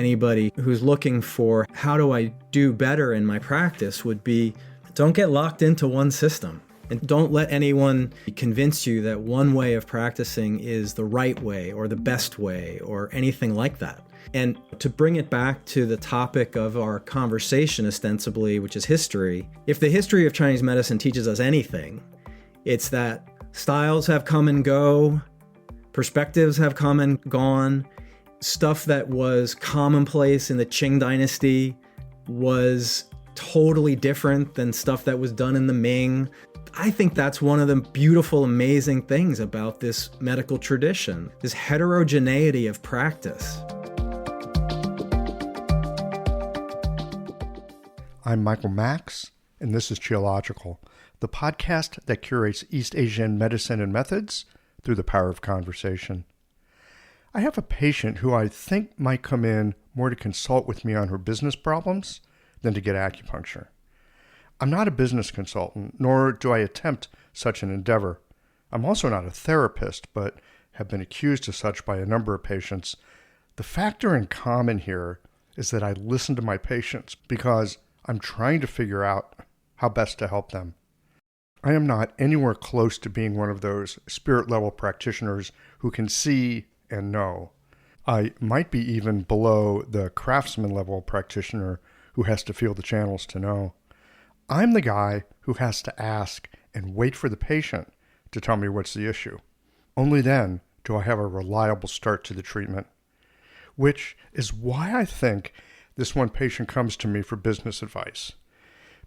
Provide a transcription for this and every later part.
anybody who's looking for how do I do better in my practice would be, don't get locked into one system. And don't let anyone convince you that one way of practicing is the right way or the best way or anything like that. And to bring it back to the topic of our conversation ostensibly, which is history, if the history of Chinese medicine teaches us anything, it's that styles have come and go, perspectives have come and gone, stuff that was commonplace in the Qing dynasty was totally different than stuff that was done in the Ming. I think that's one of the beautiful, amazing things about this medical tradition, this heterogeneity of practice. I'm Michael Max, and this is Geological, the podcast that curates East Asian medicine and methods through the power of conversation. I have a patient who I think might come in more to consult with me on her business problems than to get acupuncture. I'm not a business consultant, nor do I attempt such an endeavor. I'm also not a therapist, but have been accused of such by a number of patients. The factor in common here is that I listen to my patients because I'm trying to figure out how best to help them. I am not anywhere close to being one of those spirit-level practitioners who can see and know. I might be even below the craftsman-level practitioner who has to feel the channels to know. I'm the guy who has to ask and wait for the patient to tell me what's the issue. Only then do I have a reliable start to the treatment, which is why I think this one patient comes to me for business advice.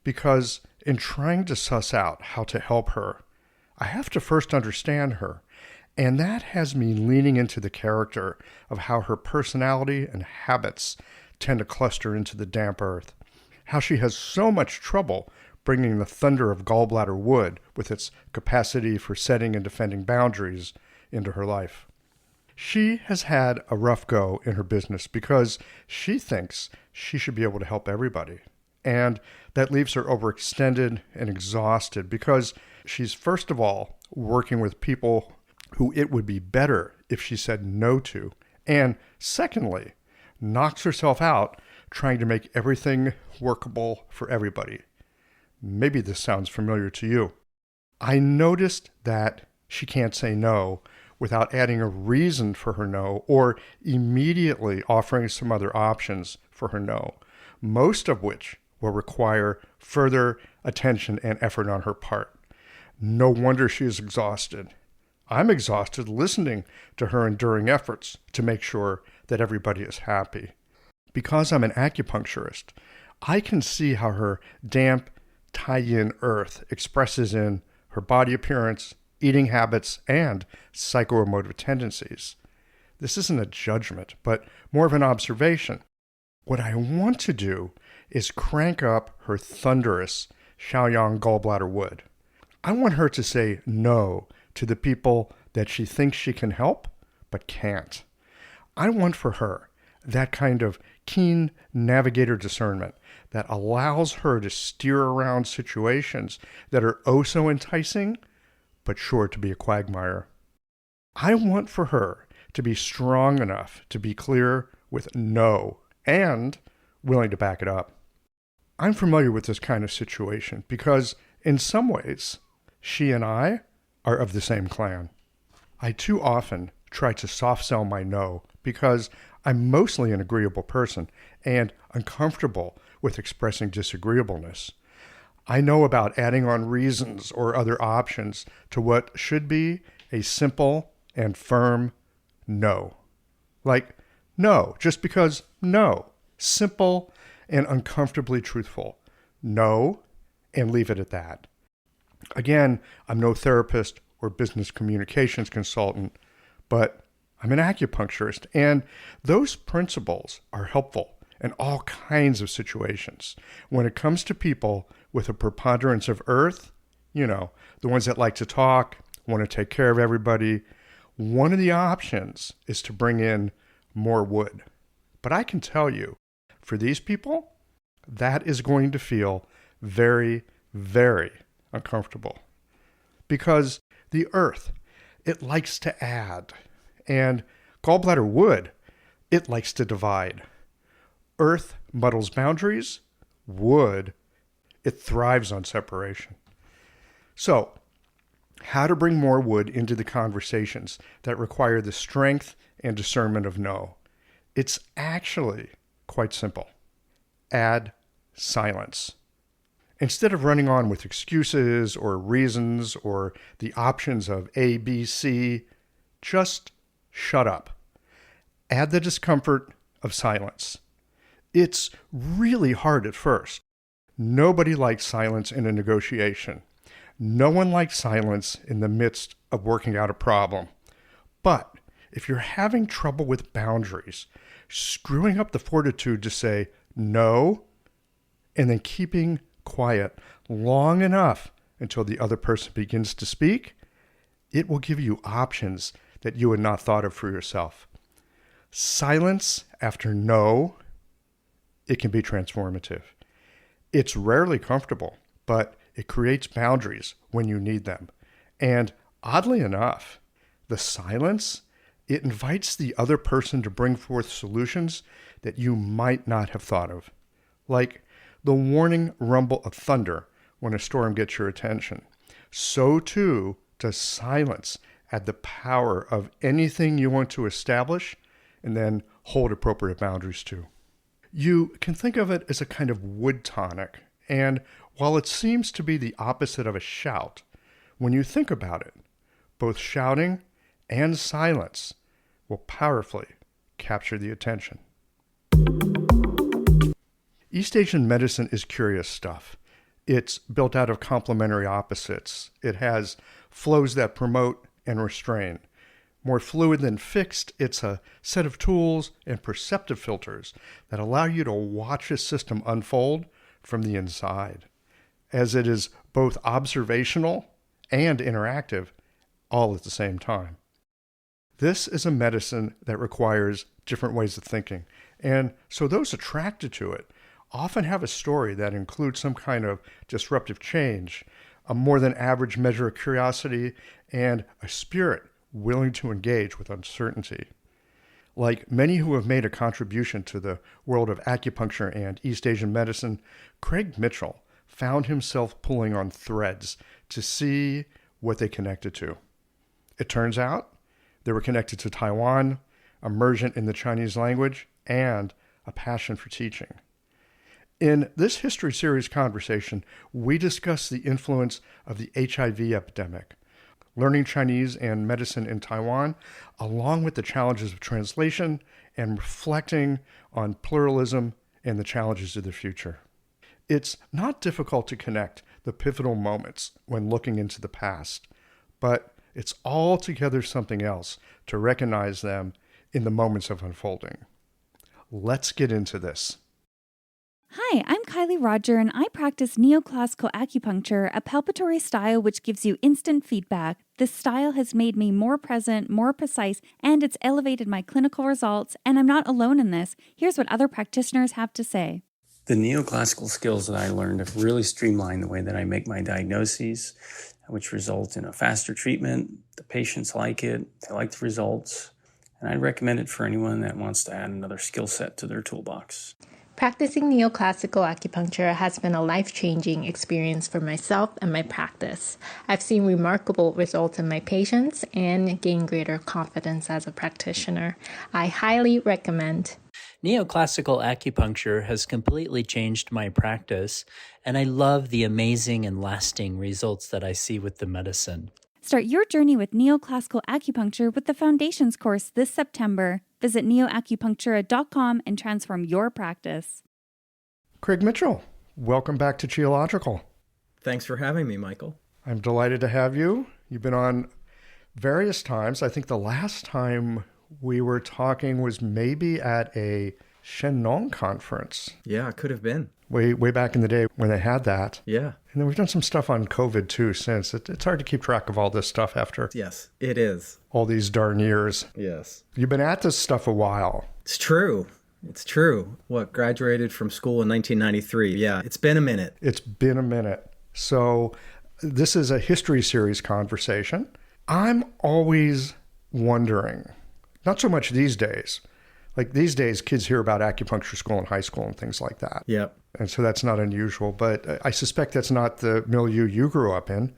Because in trying to suss out how to help her, I have to first understand her, and that has me leaning into the character of how her personality and habits tend to cluster into the damp earth. How she has so much trouble bringing the thunder of gallbladder wood with its capacity for setting and defending boundaries into her life. She has had a rough go in her business because she thinks she should be able to help everybody. And that leaves her overextended and exhausted because she's, first of all, working with people who it would be better if she said no to. And secondly, knocks herself out trying to make everything workable for everybody. Maybe this sounds familiar to you. I noticed that she can't say no without adding a reason for her no or immediately offering some other options for her no, most of which will require further attention and effort on her part. No wonder she is exhausted. I'm exhausted listening to her enduring efforts to make sure that everybody is happy. Because I'm an acupuncturist, I can see how her damp, tie-in earth expresses in her body appearance, eating habits, and psychoemotive tendencies. This isn't a judgment, but more of an observation. What I want to do is crank up her thunderous Shaoyang gallbladder wood. I want her to say no to the people that she thinks she can help, but can't. I want for her that kind of keen navigator discernment that allows her to steer around situations that are oh so enticing, but sure to be a quagmire. I want for her to be strong enough to be clear with no and willing to back it up. I'm familiar with this kind of situation because in some ways, she and I are of the same clan. I too often try to soft sell my no because I'm mostly an agreeable person and uncomfortable with expressing disagreeableness. I know about adding on reasons or other options to what should be a simple and firm no. Like, no, just because no. Simple and uncomfortably truthful. No, and leave it at that. Again, I'm no therapist or business communications consultant, but I'm an acupuncturist, and those principles are helpful in all kinds of situations. When it comes to people with a preponderance of earth, the ones that like to talk, want to take care of everybody, one of the options is to bring in more wood. But I can tell you, for these people, that is going to feel very, very uncomfortable. Because the earth, it likes to add. And gallbladder wood, it likes to divide. Earth muddles boundaries. Wood, it thrives on separation. So, how to bring more wood into the conversations that require the strength and discernment of no. It's actually quite simple. Add silence. Instead of running on with excuses or reasons or the options of A, B, C, just shut up. Add the discomfort of silence. It's really hard at first. Nobody likes silence in a negotiation. No one likes silence in the midst of working out a problem. But if you're having trouble with boundaries, screwing up the fortitude to say no, and then keeping quiet long enough until the other person begins to speak, it will give you options that you had not thought of for yourself. Silence after no, it can be transformative. It's rarely comfortable, but it creates boundaries when you need them. And oddly enough, the silence, it invites the other person to bring forth solutions that you might not have thought of. Like the warning rumble of thunder when a storm gets your attention. So too does silence add the power of anything you want to establish and then hold appropriate boundaries to. You can think of it as a kind of wood tonic, and while it seems to be the opposite of a shout, when you think about it, both shouting and silence will powerfully capture the attention. East Asian medicine is curious stuff. It's built out of complementary opposites. It has flows that promote and restrain. More fluid than fixed, it's a set of tools and perceptive filters that allow you to watch a system unfold from the inside, as it is both observational and interactive all at the same time. This is a medicine that requires different ways of thinking, and so those attracted to it often have a story that includes some kind of disruptive change, a more than average measure of curiosity, and a spirit willing to engage with uncertainty. Like many who have made a contribution to the world of acupuncture and East Asian medicine, Craig Mitchell found himself pulling on threads to see what they connected to. It turns out they were connected to Taiwan, immersion in the Chinese language, and a passion for teaching. In this history series conversation, we discuss the influence of the HIV epidemic, learning Chinese and medicine in Taiwan, along with the challenges of translation and reflecting on pluralism and the challenges of the future. It's not difficult to connect the pivotal moments when looking into the past, but it's altogether something else to recognize them in the moments of unfolding. Let's get into this. Hi, I'm Kylie Roger, and I practice neoclassical acupuncture, a palpatory style which gives you instant feedback. This style has made me more present, more precise, and it's elevated my clinical results, and I'm not alone in this. Here's what other practitioners have to say. The neoclassical skills that I learned have really streamlined the way that I make my diagnoses, which result in a faster treatment. The patients like it, they like the results, and I'd recommend it for anyone that wants to add another skill set to their toolbox. Practicing neoclassical acupuncture has been a life-changing experience for myself and my practice. I've seen remarkable results in my patients and gained greater confidence as a practitioner. I highly recommend. Neoclassical acupuncture has completely changed my practice, and I love the amazing and lasting results that I see with the medicine. Start your journey with neoclassical acupuncture with the Foundations course this September. Visit neoacupunctura.com and transform your practice. Craig Mitchell, welcome back to Geological. Thanks for having me, Michael. I'm delighted to have you. You've been on various times. I think the last time we were talking was maybe at a Shenong conference. Yeah, it could have been. Way back in the day when they had that. Yeah. And then we've done some stuff on COVID too since. It's hard to keep track of all this stuff after Yes, it is. all these darn years. Yes. You've been at this stuff a while. It's true. It's true. Graduated from school in 1993. Yeah, it's been a minute. It's been a minute. So this is a history series conversation. I'm always wondering, not so much these days, Like these days, kids hear about acupuncture school in high school and things like that. Yep. And so that's not unusual, but I suspect that's not the milieu you grew up in.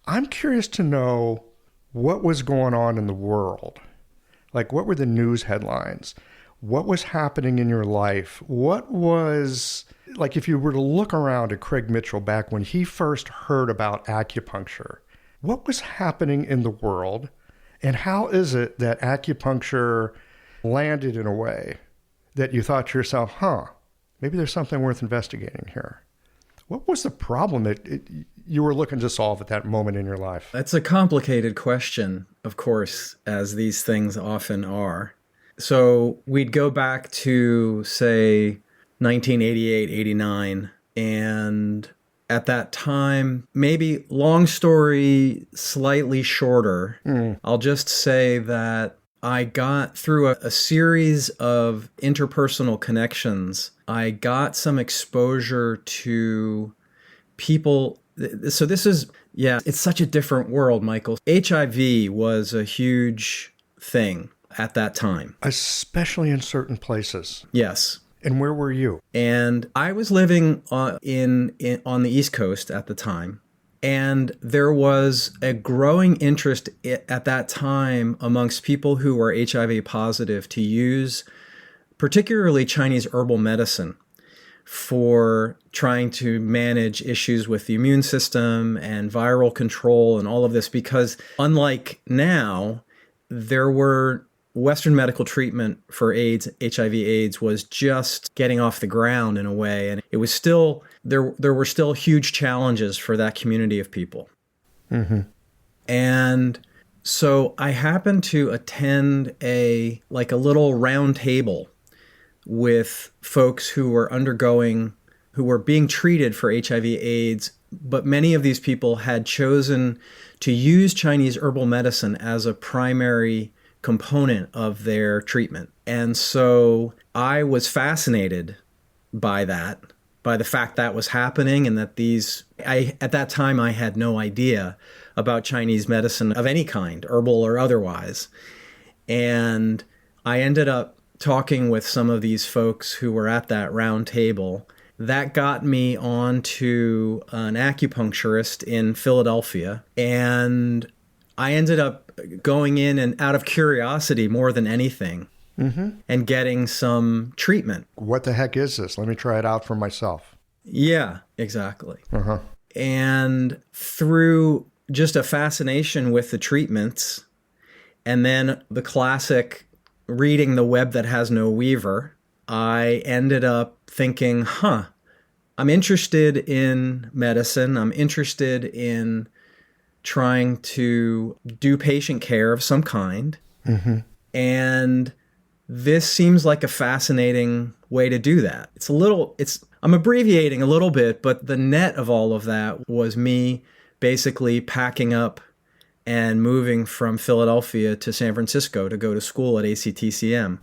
I'm curious to know what was going on in the world. Like, what were the news headlines? What was happening in your life? What was, like, if you were to look around at Craig Mitchell back when he first heard about acupuncture, what was happening in the world? And how is it that acupuncture landed in a way that you thought to yourself, maybe there's something worth investigating here? What was the problem that you were looking to solve at that moment in your life? That's a complicated question, of course, as these things often are. So we'd go back to, say, 1988, 89, and at that time, maybe long story, slightly shorter, I'll just say that I got through a series of interpersonal connections. I got some exposure to people. So this is, it's such a different world, Michael. HIV was a huge thing at that time. Especially in certain places. Yes. And where were you? And I was living on the East Coast at the time. And there was a growing interest at that time amongst people who were HIV positive to use particularly Chinese herbal medicine for trying to manage issues with the immune system and viral control and all of this, because unlike now, there were Western medical treatment for AIDS, HIV/AIDS was just getting off the ground in a way. And it was still, there were still huge challenges for that community of people. Mm-hmm. And so I happened to attend a little round table with folks who were being treated for HIV/AIDS, but many of these people had chosen to use Chinese herbal medicine as a primary component of their treatment. And so I was fascinated by that, by the fact that was happening, and that at that time I had no idea about Chinese medicine of any kind, herbal or otherwise. And I ended up talking with some of these folks who were at that round table. That got me on to an acupuncturist in Philadelphia, and I ended up going in and out of curiosity more than anything, and getting some treatment. What the heck is this? Let me try it out for myself. Yeah, exactly. And through just a fascination with the treatments, and then the classic reading the web that has no weaver, I ended up thinking, I'm interested in medicine. I'm interested in trying to do patient care of some kind. And this seems like a fascinating way to do that. I'm abbreviating a little bit, but the net of all of that was me basically packing up and moving from Philadelphia to San Francisco to go to school at ACTCM.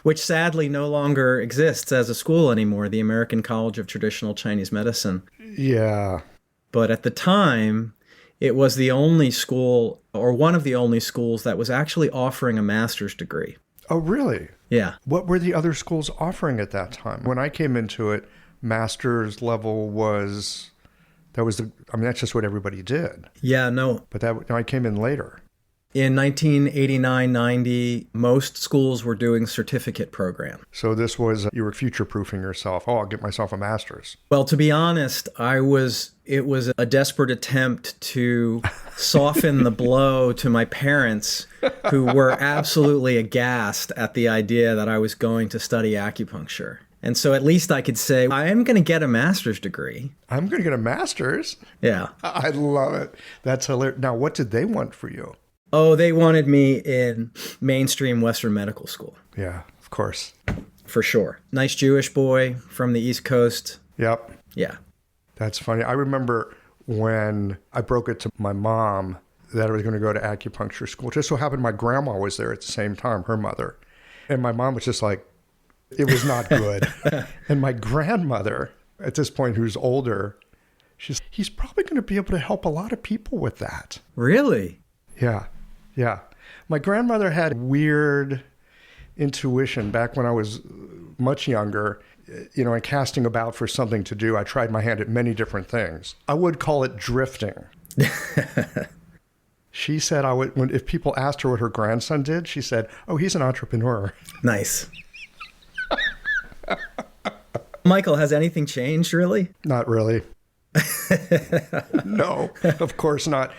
Which sadly no longer exists as a school anymore, the American College of Traditional Chinese Medicine. Yeah. But at the time, it was the only school, or one of the only schools, that was actually offering a master's degree. Oh, really? Yeah. What were the other schools offering at that time? When I came into it, master's level that's just what everybody did. Yeah, no. But I came in later. In 1989-90, most schools were doing certificate programs. So this was, you were future-proofing yourself. I'll get myself a master's. Well, to be honest, it was a desperate attempt to soften the blow to my parents, who were absolutely aghast at the idea that I was going to study acupuncture. And so at least I could say, I am going to get a master's degree. I'm going to get a master's? Yeah. I love it. That's hilarious. Now, what did they want for you? Oh, they wanted me in mainstream Western medical school. Yeah, of course. For sure. Nice Jewish boy from the East Coast. Yep. Yeah. That's funny. I remember when I broke it to my mom that I was going to go to acupuncture school. It just so happened my grandma was there at the same time, her mother. And my mom was just like, it was not good. And my grandmother, at this point, who's older, he's probably going to be able to help a lot of people with that. Really? Yeah. Yeah. My grandmother had weird intuition back when I was much younger, and casting about for something to do. I tried my hand at many different things. I would call it drifting. She said if people asked her what her grandson did, she said, "Oh, he's an entrepreneur." Nice. Michael, has anything changed, really? Not really. No, of course not.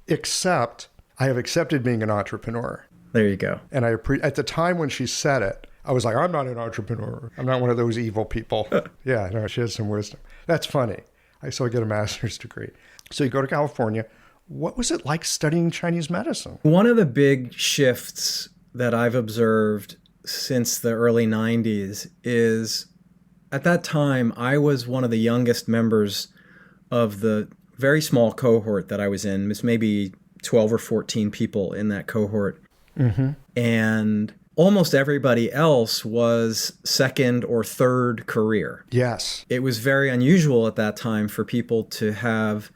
Except I have accepted being an entrepreneur. There you go. And at the time when she said it, I was like, I'm not an entrepreneur. I'm not one of those evil people. Yeah, no, she has some wisdom. That's funny. I still get a master's degree. So you go to California. What was it like studying Chinese medicine? One of the big shifts that I've observed since the early 90s is at that time, I was one of the youngest members of the very small cohort that I was in. It was maybe 12 or 14 people in that cohort. Mm-hmm. And almost everybody else was second or third career. Yes. It was very unusual at that time for people to have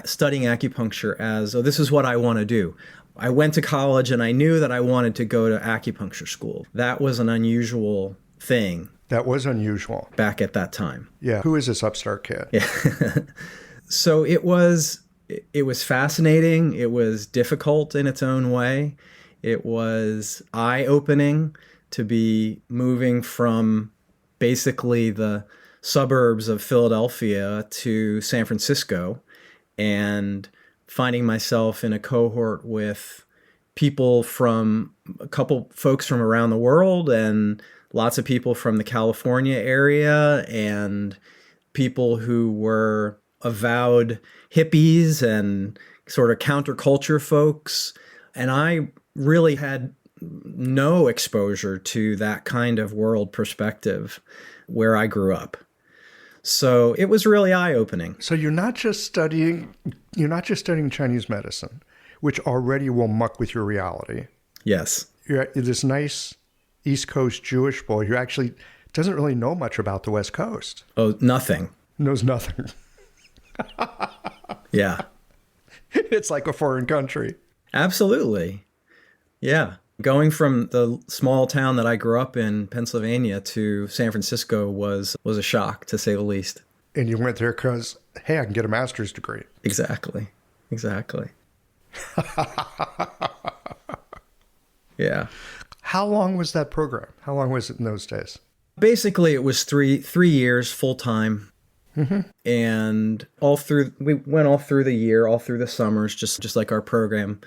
studying acupuncture as, oh, this is what I want to do. I went to college and I knew that I wanted to go to acupuncture school. That was an unusual thing. That was unusual. Back at that time. Yeah. Who is this upstart kid? Yeah. So it was fascinating. It was difficult in its own way. It was eye-opening to be moving from basically the suburbs of Philadelphia to San Francisco and finding myself in a cohort with people from a couple folks from around the world and lots of people from the California area and people who were avowed hippies and sort of counterculture folks. And I really had no exposure to that kind of world perspective where I grew up. So it was really eye-opening. So you're not just studying Chinese medicine, which already will muck with your reality. Yes. You're this nice East Coast Jewish boy who actually doesn't really know much about the West Coast. Oh, nothing. Knows nothing. Yeah. It's like a foreign country. Absolutely. Yeah. Going from the small town that I grew up in, Pennsylvania, to San Francisco was a shock, to say the least. And you went there because, hey, I can get a master's degree. Exactly. Yeah. How long was that program? How long was it in those days? Basically, it was three years full time. Mm-hmm. And we went all through the year, all through the summers, just like our program.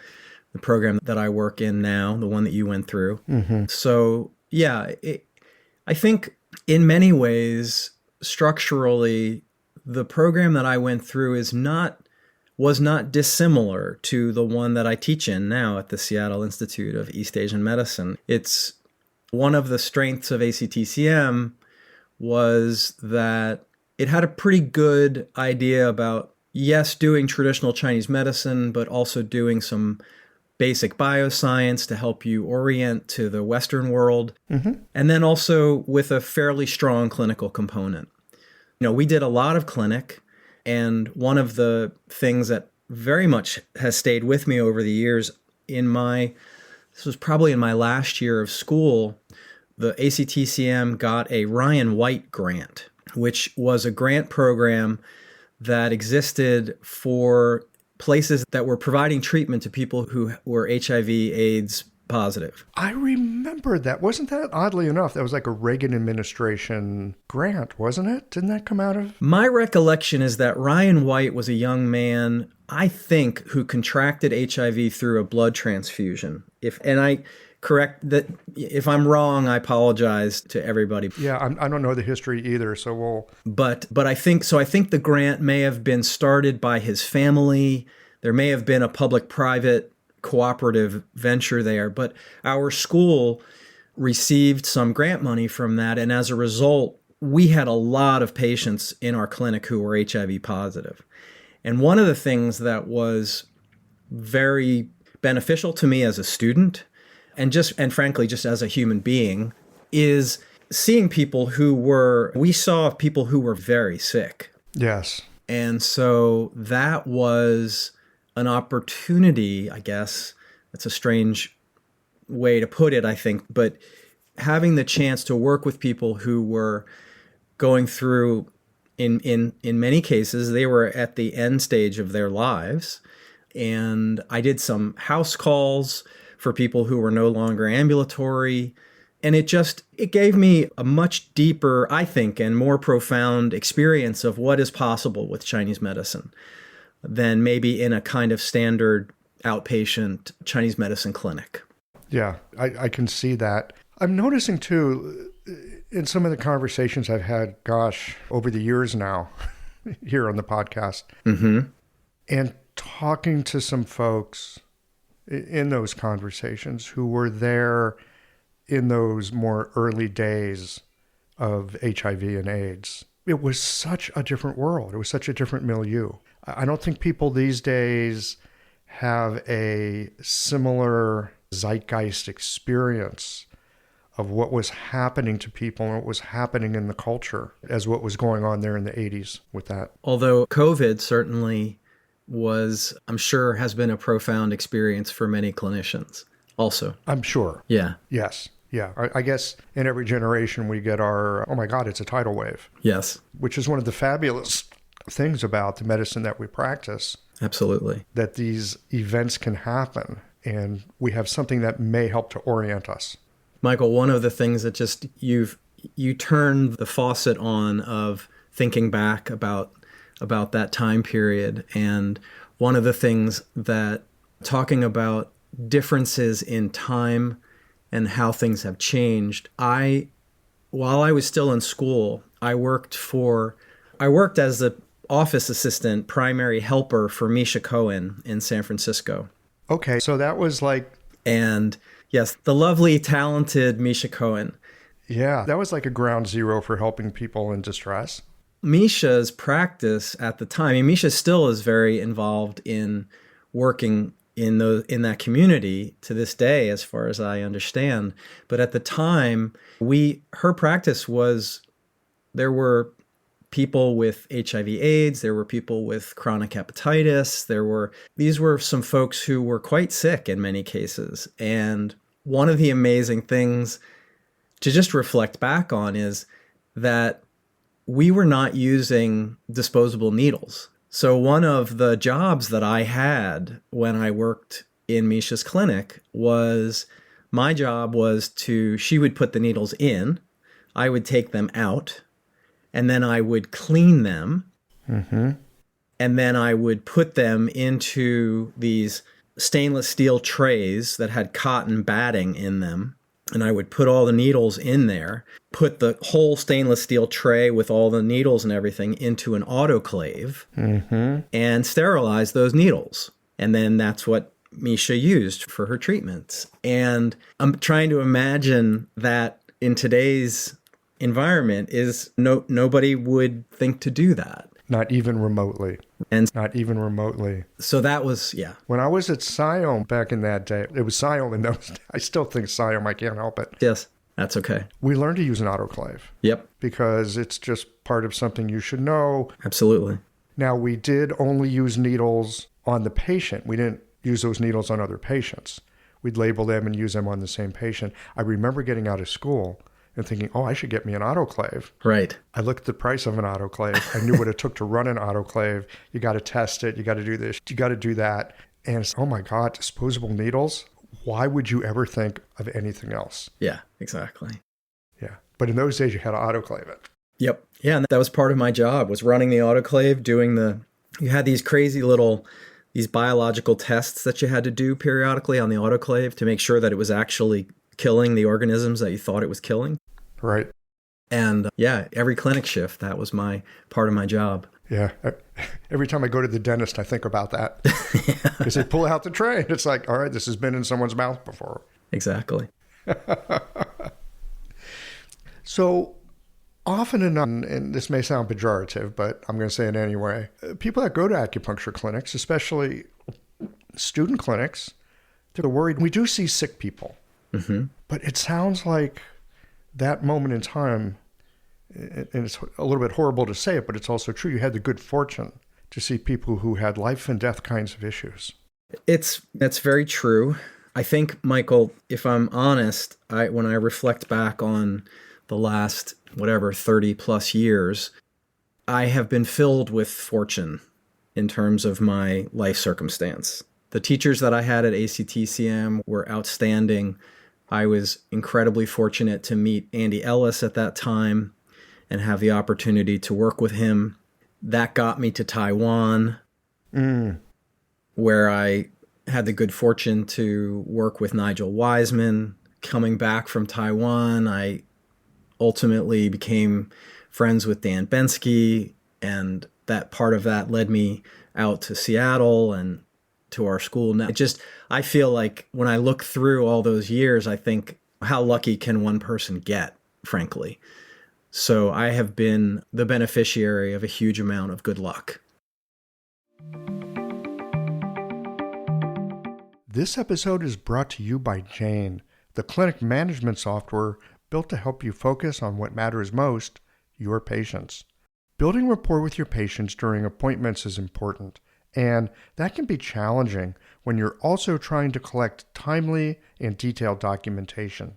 The program that I work in now, the one that you went through. Mm-hmm. So, yeah, I think in many ways, structurally, the program that I went through was not dissimilar to the one that I teach in now at the Seattle Institute of East Asian Medicine. It's one of the strengths of ACTCM was that it had a pretty good idea about, yes, doing traditional Chinese medicine, but also doing some basic bioscience to help you orient to the Western world, mm-hmm. and then also with a fairly strong clinical component. We did a lot of clinic, and one of the things that very much has stayed with me over the years, this was probably in my last year of school, the ACTCM got a Ryan White grant, which was a grant program that existed for places that were providing treatment to people who were HIV/AIDS positive. I remember that. Wasn't that, oddly enough, that was like a Reagan administration grant, wasn't it? Didn't that come out of? My recollection is that Ryan White was a young man, I think, who contracted HIV through a blood transfusion. If I'm wrong, I apologize to everybody. Yeah, I don't know the history either, so we'll... But I think the grant may have been started by his family. There may have been a public-private cooperative venture there, but our school received some grant money from that, and as a result, we had a lot of patients in our clinic who were HIV positive. And one of the things that was very beneficial to me as a student, and frankly, just as a human being, is seeing we saw people who were very sick. Yes. And so that was an opportunity, I guess. It's a strange way to put it, I think, but having the chance to work with people who were going through, in many cases, they were at the end stage of their lives. And I did some house calls for people who were no longer ambulatory. And it gave me a much deeper, I think, and more profound experience of what is possible with Chinese medicine than maybe in a kind of standard outpatient Chinese medicine clinic. Yeah, I can see that. I'm noticing too, in some of the conversations I've had, over the years now, here on the podcast, and talking to some folks in those conversations who were there in those more early days of HIV and AIDS. It was such a different world. It was such a different milieu. I don't think people these days have a similar zeitgeist experience of what was happening to people and what was happening in the culture as what was going on there in the 80s with that. Although COVID certainly was, I'm sure, has been a profound experience for many clinicians also. I'm sure. Yeah. Yes. Yeah. I guess in every generation we get our, oh my God, it's a tidal wave. Yes. Which is one of the fabulous things about the medicine that we practice. Absolutely. That these events can happen and we have something that may help to orient us. Michael, one of the things that just you turned the faucet on of thinking back about that time period. And one of the things that talking about differences in time and how things have changed, while I was still in school, I worked as the office assistant primary helper for Misha Cohen in San Francisco. Okay, so that was like... And yes, the lovely, talented Misha Cohen. Yeah, that was like a ground zero for helping people in distress. Misha's practice at the time, and Misha still is very involved in working in that community to this day, as far as I understand. But at the time, her practice was, there were people with HIV/AIDS, there were people with chronic hepatitis, these were some folks who were quite sick in many cases. And one of the amazing things to just reflect back on is that we were not using disposable needles. So one of the jobs that I had when I worked in Misha's clinic was, my job was she would put the needles in, I would take them out, and then I would clean them, and then I would put them into these stainless steel trays that had cotton batting in them, and I would put all the needles in there, put the whole stainless steel tray with all the needles and everything into an autoclave, and sterilize those needles. And then that's what Misha used for her treatments. And I'm trying to imagine that in today's environment nobody would think to do that. Not even remotely. Not even remotely. So that was, yeah. When I was at Siom back in that day, it was Siom in those days. I still think Siom, I can't help it. Yes, that's okay. We learned to use an autoclave. Yep. Because it's just part of something you should know. Absolutely. Now, we did only use needles on the patient. We didn't use those needles on other patients. We'd label them and use them on the same patient. I remember getting out of school and thinking, oh, I should get me an autoclave. Right. I looked at the price of an autoclave. I knew what it took to run an autoclave. You got to test it. You got to do this. You got to do that. And it's, oh my God, disposable needles? Why would you ever think of anything else? Yeah, exactly. Yeah. But in those days, you had to autoclave it. Yep. Yeah, and that was part of my job, was running the autoclave, you had these crazy these biological tests that you had to do periodically on the autoclave to make sure that it was actually killing the organisms that you thought it was killing. Right. And yeah, every clinic shift, that was part of my job. Yeah. Every time I go to the dentist, I think about that. Because they pull out the tray and it's like, all right, this has been in someone's mouth before. Exactly. So often enough, and this may sound pejorative, but I'm going to say it anyway, people that go to acupuncture clinics, especially student clinics, they're worried. We do see sick people. But it sounds like that moment in time, and it's a little bit horrible to say it, but it's also true. You had the good fortune to see people who had life and death kinds of issues. That's very true. I think, Michael, if I'm honest, when I reflect back on the last, 30 plus years, I have been filled with fortune in terms of my life circumstance. The teachers that I had at ACTCM were outstanding. I was incredibly fortunate to meet Andy Ellis at that time and have the opportunity to work with him. That got me to Taiwan, where I had the good fortune to work with Nigel Wiseman. Coming back from Taiwan, I ultimately became friends with Dan Bensky, and that part of that led me out to Seattle and to our school. Now, I feel like when I look through all those years, I think, how lucky can one person get, frankly? So I have been the beneficiary of a huge amount of good luck. This episode is brought to you by Jane, the clinic management software built to help you focus on what matters most, your patients. Building rapport with your patients during appointments is important, and that can be challenging when you're also trying to collect timely and detailed documentation.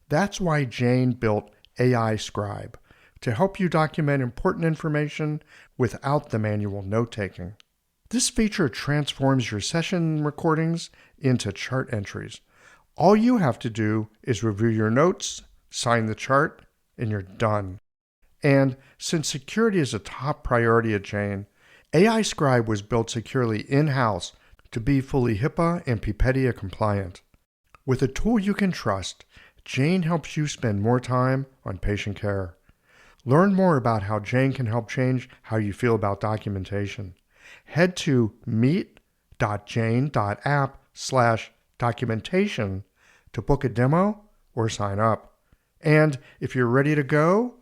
That's why Jane built AI Scribe to help you document important information without the manual note-taking. This feature transforms your session recordings into chart entries. All you have to do is review your notes, sign the chart, and you're done. And since security is a top priority at Jane, AI Scribe was built securely in-house to be fully HIPAA and PIPEDIA compliant. With a tool you can trust, Jane helps you spend more time on patient care. Learn more about how Jane can help change how you feel about documentation. Head to meet.jane.app/documentation to book a demo or sign up. And if you're ready to go,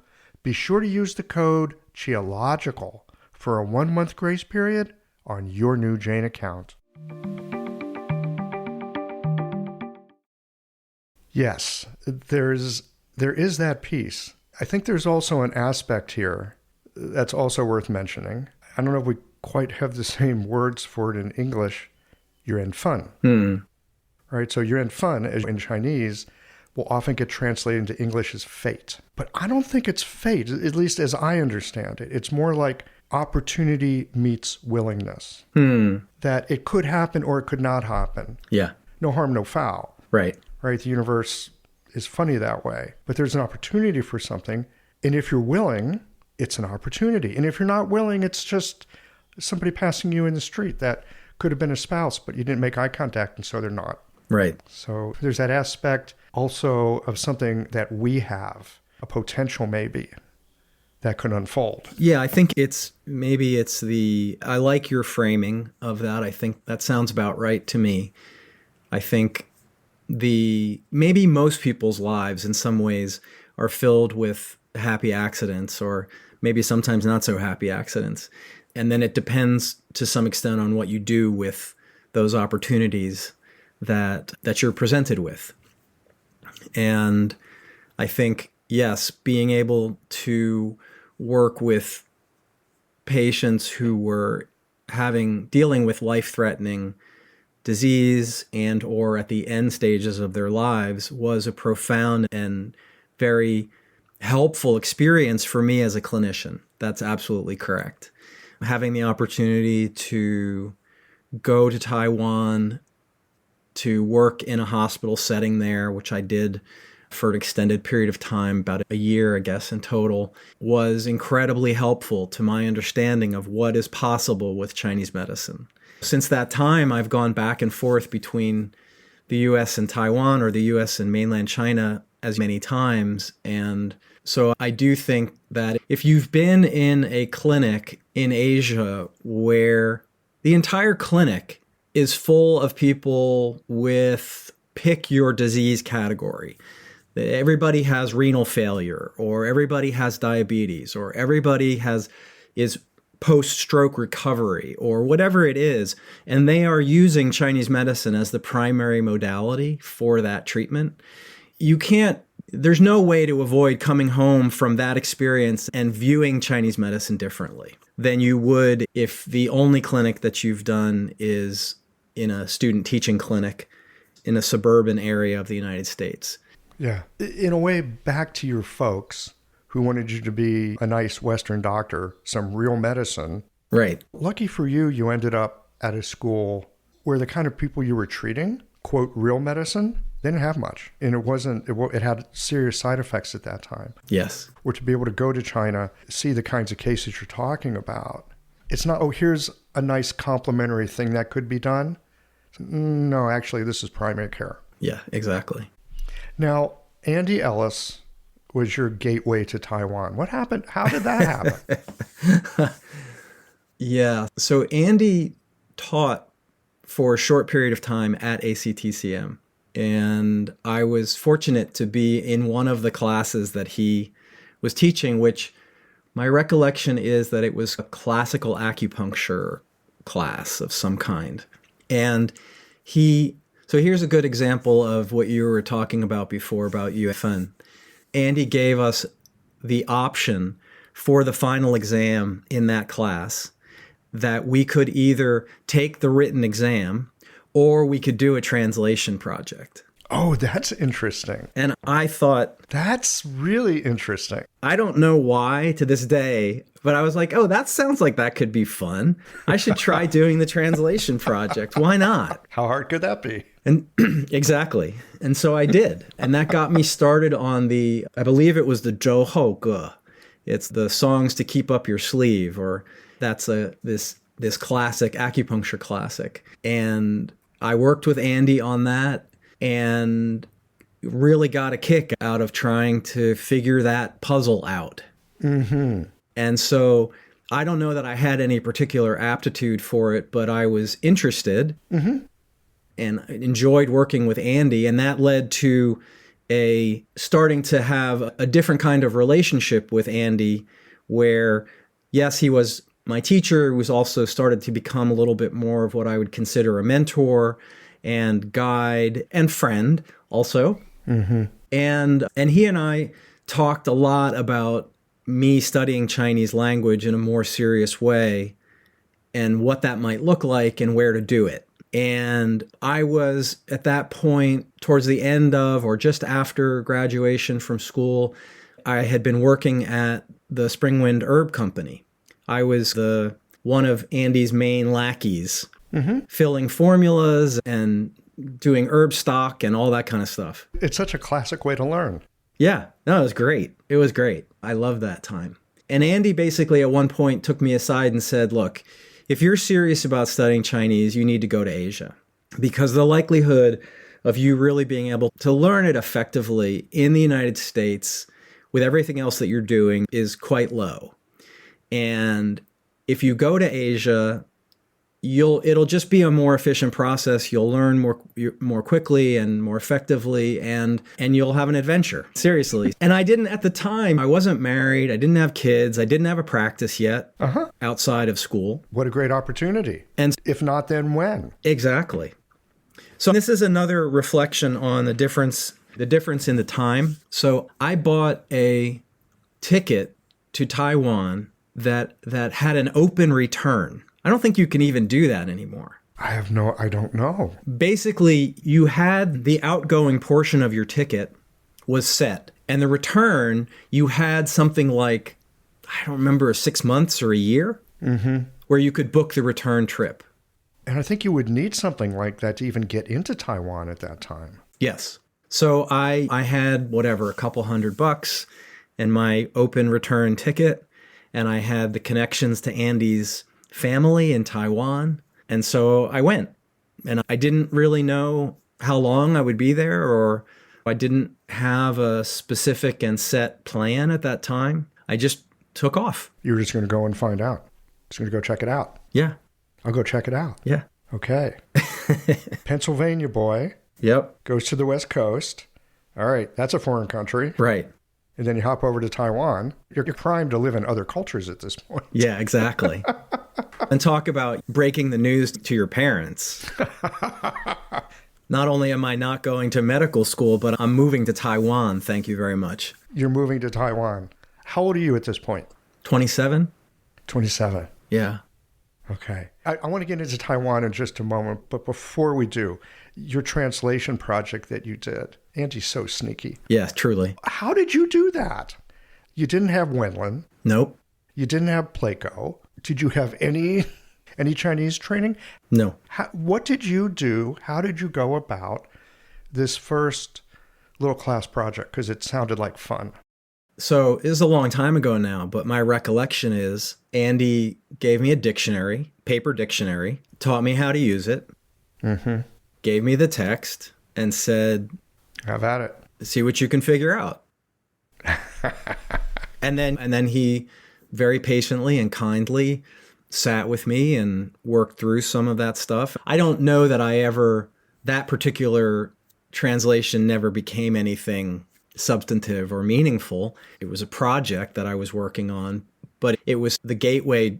be sure to use the code CHEOLOGICAL for a 1-month grace period on your new Jane account. Yes, there is that piece. I think there's also an aspect here that's also worth mentioning. I don't know if we quite have the same words for it in English. You're in fun. Right? So you're in fun, as in Chinese, will often get translated into English as fate. But I don't think it's fate, at least as I understand it. It's more like opportunity meets willingness. That it could happen or it could not happen. Yeah. No harm, no foul. Right. Right? The universe is funny that way. But there's an opportunity for something. And if you're willing, it's an opportunity. And if you're not willing, it's just somebody passing you in the street that could have been a spouse, but you didn't make eye contact, and so they're not. Right. So there's that aspect also of something that we have, a potential maybe, that could unfold. Yeah, I think I like your framing of that. I think that sounds about right to me. I think maybe most people's lives in some ways are filled with happy accidents, or maybe sometimes not so happy accidents. And then it depends to some extent on what you do with those opportunities that you're presented with. And I think, yes, being able to work with patients who were dealing with life-threatening disease and or at the end stages of their lives was a profound and very helpful experience for me as a clinician. That's absolutely correct. Having the opportunity to go to Taiwan, to work in a hospital setting there, which I did for an extended period of time, about a year, I guess, in total, was incredibly helpful to my understanding of what is possible with Chinese medicine. Since that time, I've gone back and forth between the U.S. and Taiwan, or the U.S. and mainland China, as many times. And so I do think that if you've been in a clinic in Asia where the entire clinic is full of people with pick your disease category, everybody has renal failure, or everybody has diabetes, or everybody is post-stroke recovery, or whatever it is, and they are using Chinese medicine as the primary modality for that treatment, there's no way to avoid coming home from that experience and viewing Chinese medicine differently than you would if the only clinic that you've done is in a student teaching clinic in a suburban area of the United States. Yeah. In a way, back to your folks who wanted you to be a nice Western doctor, some real medicine. Right. Lucky for you, you ended up at a school where the kind of people you were treating, quote, real medicine, they didn't have much. And it had serious side effects at that time. Yes. Or to be able to go to China, see the kinds of cases you're talking about. It's not, oh, here's a nice complementary thing that could be done. No, actually, this is primary care. Yeah, exactly. Now, Andy Ellis was your gateway to Taiwan. What happened? How did that happen? Yeah. So Andy taught for a short period of time at ACTCM. And I was fortunate to be in one of the classes that he was teaching, which my recollection is that it was a classical acupuncture class of some kind. And so here's a good example of what you were talking about before about UFN. Andy gave us the option for the final exam in that class that we could either take the written exam or we could do a translation project. Oh, that's interesting. And I thought, that's really interesting. I don't know why to this day, but I was like, oh, that sounds like that could be fun. I should try doing the translation project. Why not? How hard could that be? And exactly. And so I did. And that got me started on I believe it was the Zhou Hou Ge. It's the songs to keep up your sleeve, or that's this classic, acupuncture classic. And I worked with Andy on that and really got a kick out of trying to figure that puzzle out. Mm-hmm. And so I don't know that I had any particular aptitude for it, but I was interested and enjoyed working with Andy. And that led to starting to have a different kind of relationship with Andy where, yes, he was my teacher, who was also started to become a little bit more of what I would consider a mentor and guide and friend also. Mm-hmm. And he and I talked a lot about me studying Chinese language in a more serious way and what that might look like and where to do it. And I was at that point towards the end of or just after graduation from school, I had been working at the Springwind Herb Company. I was one of Andy's main lackeys, filling formulas and doing herb stock and all that kind of stuff. It's such a classic way to learn. Yeah, no, it was great. It was great. I loved that time. And Andy basically at one point took me aside and said, look, if you're serious about studying Chinese, you need to go to Asia, because the likelihood of you really being able to learn it effectively in the United States with everything else that you're doing is quite low. And if you go to Asia, it'll just be a more efficient process. You'll learn more quickly and more effectively, and you'll have an adventure. Seriously. And I didn't at the time. I wasn't married. I didn't have kids. I didn't have a practice yet outside of school. What a great opportunity. And if not, then when? Exactly. So this is another reflection on the difference in the time. So I bought a ticket to Taiwan that had an open return. I don't think you can even do that anymore. I don't know. Basically, you had the outgoing portion of your ticket was set, and the return, you had something like, I don't remember, 6 months or a year, where you could book the return trip. And I think you would need something like that to even get into Taiwan at that time. Yes. So I had a couple $100 and my open return ticket, and I had the connections to Andy's family in Taiwan. And so I went, and I didn't really know how long I would be there, or I didn't have a specific and set plan at that time. I just took off. You were just going to go and find out. Just going to go check it out. Yeah. I'll go check it out. Yeah. Okay. Pennsylvania boy. Yep. Goes to the West Coast. All right. That's a foreign country. Right. And then you hop over to Taiwan. You're primed to live in other cultures at this point. Yeah, exactly. And talk about breaking the news to your parents. Not only am I not going to medical school, but I'm moving to Taiwan. Thank you very much. You're moving to Taiwan. How old are you at this point? 27. 27. Yeah. Okay. I want to get into Taiwan in just a moment, but before we do, your translation project that you did, Andy's so sneaky. Yeah, truly. How did you do that? You didn't have Wenlin. Nope. You didn't have Pleiko. Did you have any Chinese training? No. What did you do? How did you go about this first little class project? Because it sounded like fun. So it was a long time ago now, but my recollection is Andy gave me a dictionary, paper dictionary, taught me how to use it, gave me the text, and said, "Have at it. See what you can figure out." and then he very patiently and kindly sat with me and worked through some of that stuff. I don't know that that particular translation never became anything substantive or meaningful. It was a project that I was working on, but it was the gateway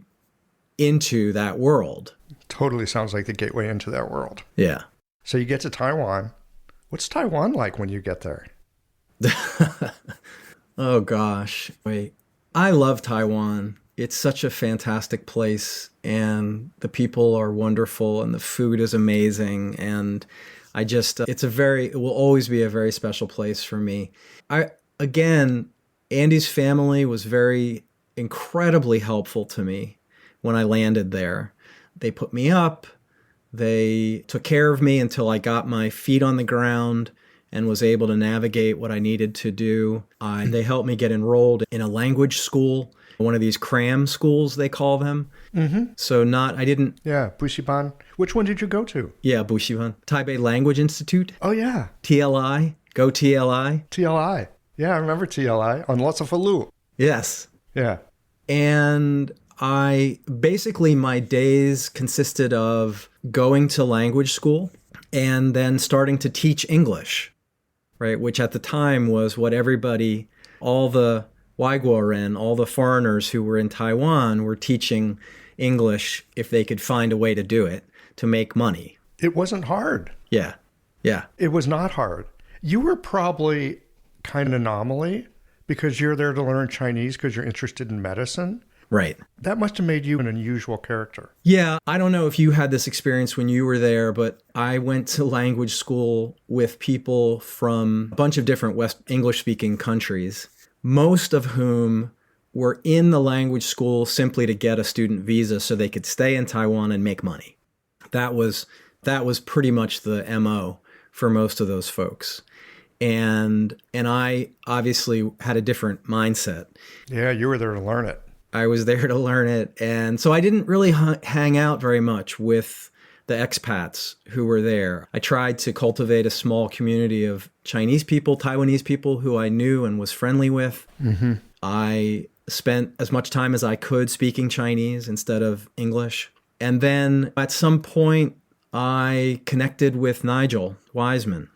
into that world. Totally sounds like the gateway into that world. Yeah. So you get to Taiwan. What's Taiwan like when you get there? Oh gosh. Wait. I love Taiwan. It's such a fantastic place, and the people are wonderful, and the food is amazing, and it will always be a very special place for me. Andy's family was incredibly helpful to me when I landed there. They put me up, they took care of me until I got my feet on the ground and was able to navigate what I needed to do. They helped me get enrolled in a language school, one of these cram schools, they call them. Mm-hmm. So Yeah, Bushiban. Which one did you go to? Yeah, Bushiban. Taipei Language Institute. Oh, yeah. TLI. Go TLI. TLI. Yeah, I remember TLI on Lots of Falu. Yes. Yeah. And my days consisted of going to language school and then starting to teach English, right? Which at the time was what all the Waiguoren, all the foreigners who were in Taiwan were teaching English if they could find a way to do it, to make money. It wasn't hard. Yeah. Yeah. It was not hard. You were probably kind of an anomaly because you're there to learn Chinese because you're interested in medicine. Right. That must have made you an unusual character. Yeah. I don't know if you had this experience when you were there, but I went to language school with people from a bunch of different West English-speaking countries, most of whom were in the language school simply to get a student visa so they could stay in Taiwan and make money. That was pretty much the MO for most of those folks. And I obviously had a different mindset. Yeah, you were there to learn it. I was there to learn it. And so I didn't really hang out very much with the expats who were there. I tried to cultivate a small community of Chinese people, Taiwanese people who I knew and was friendly with. Mm-hmm. I spent as much time as I could speaking Chinese instead of English. And then at some point, I connected with Nigel Wiseman.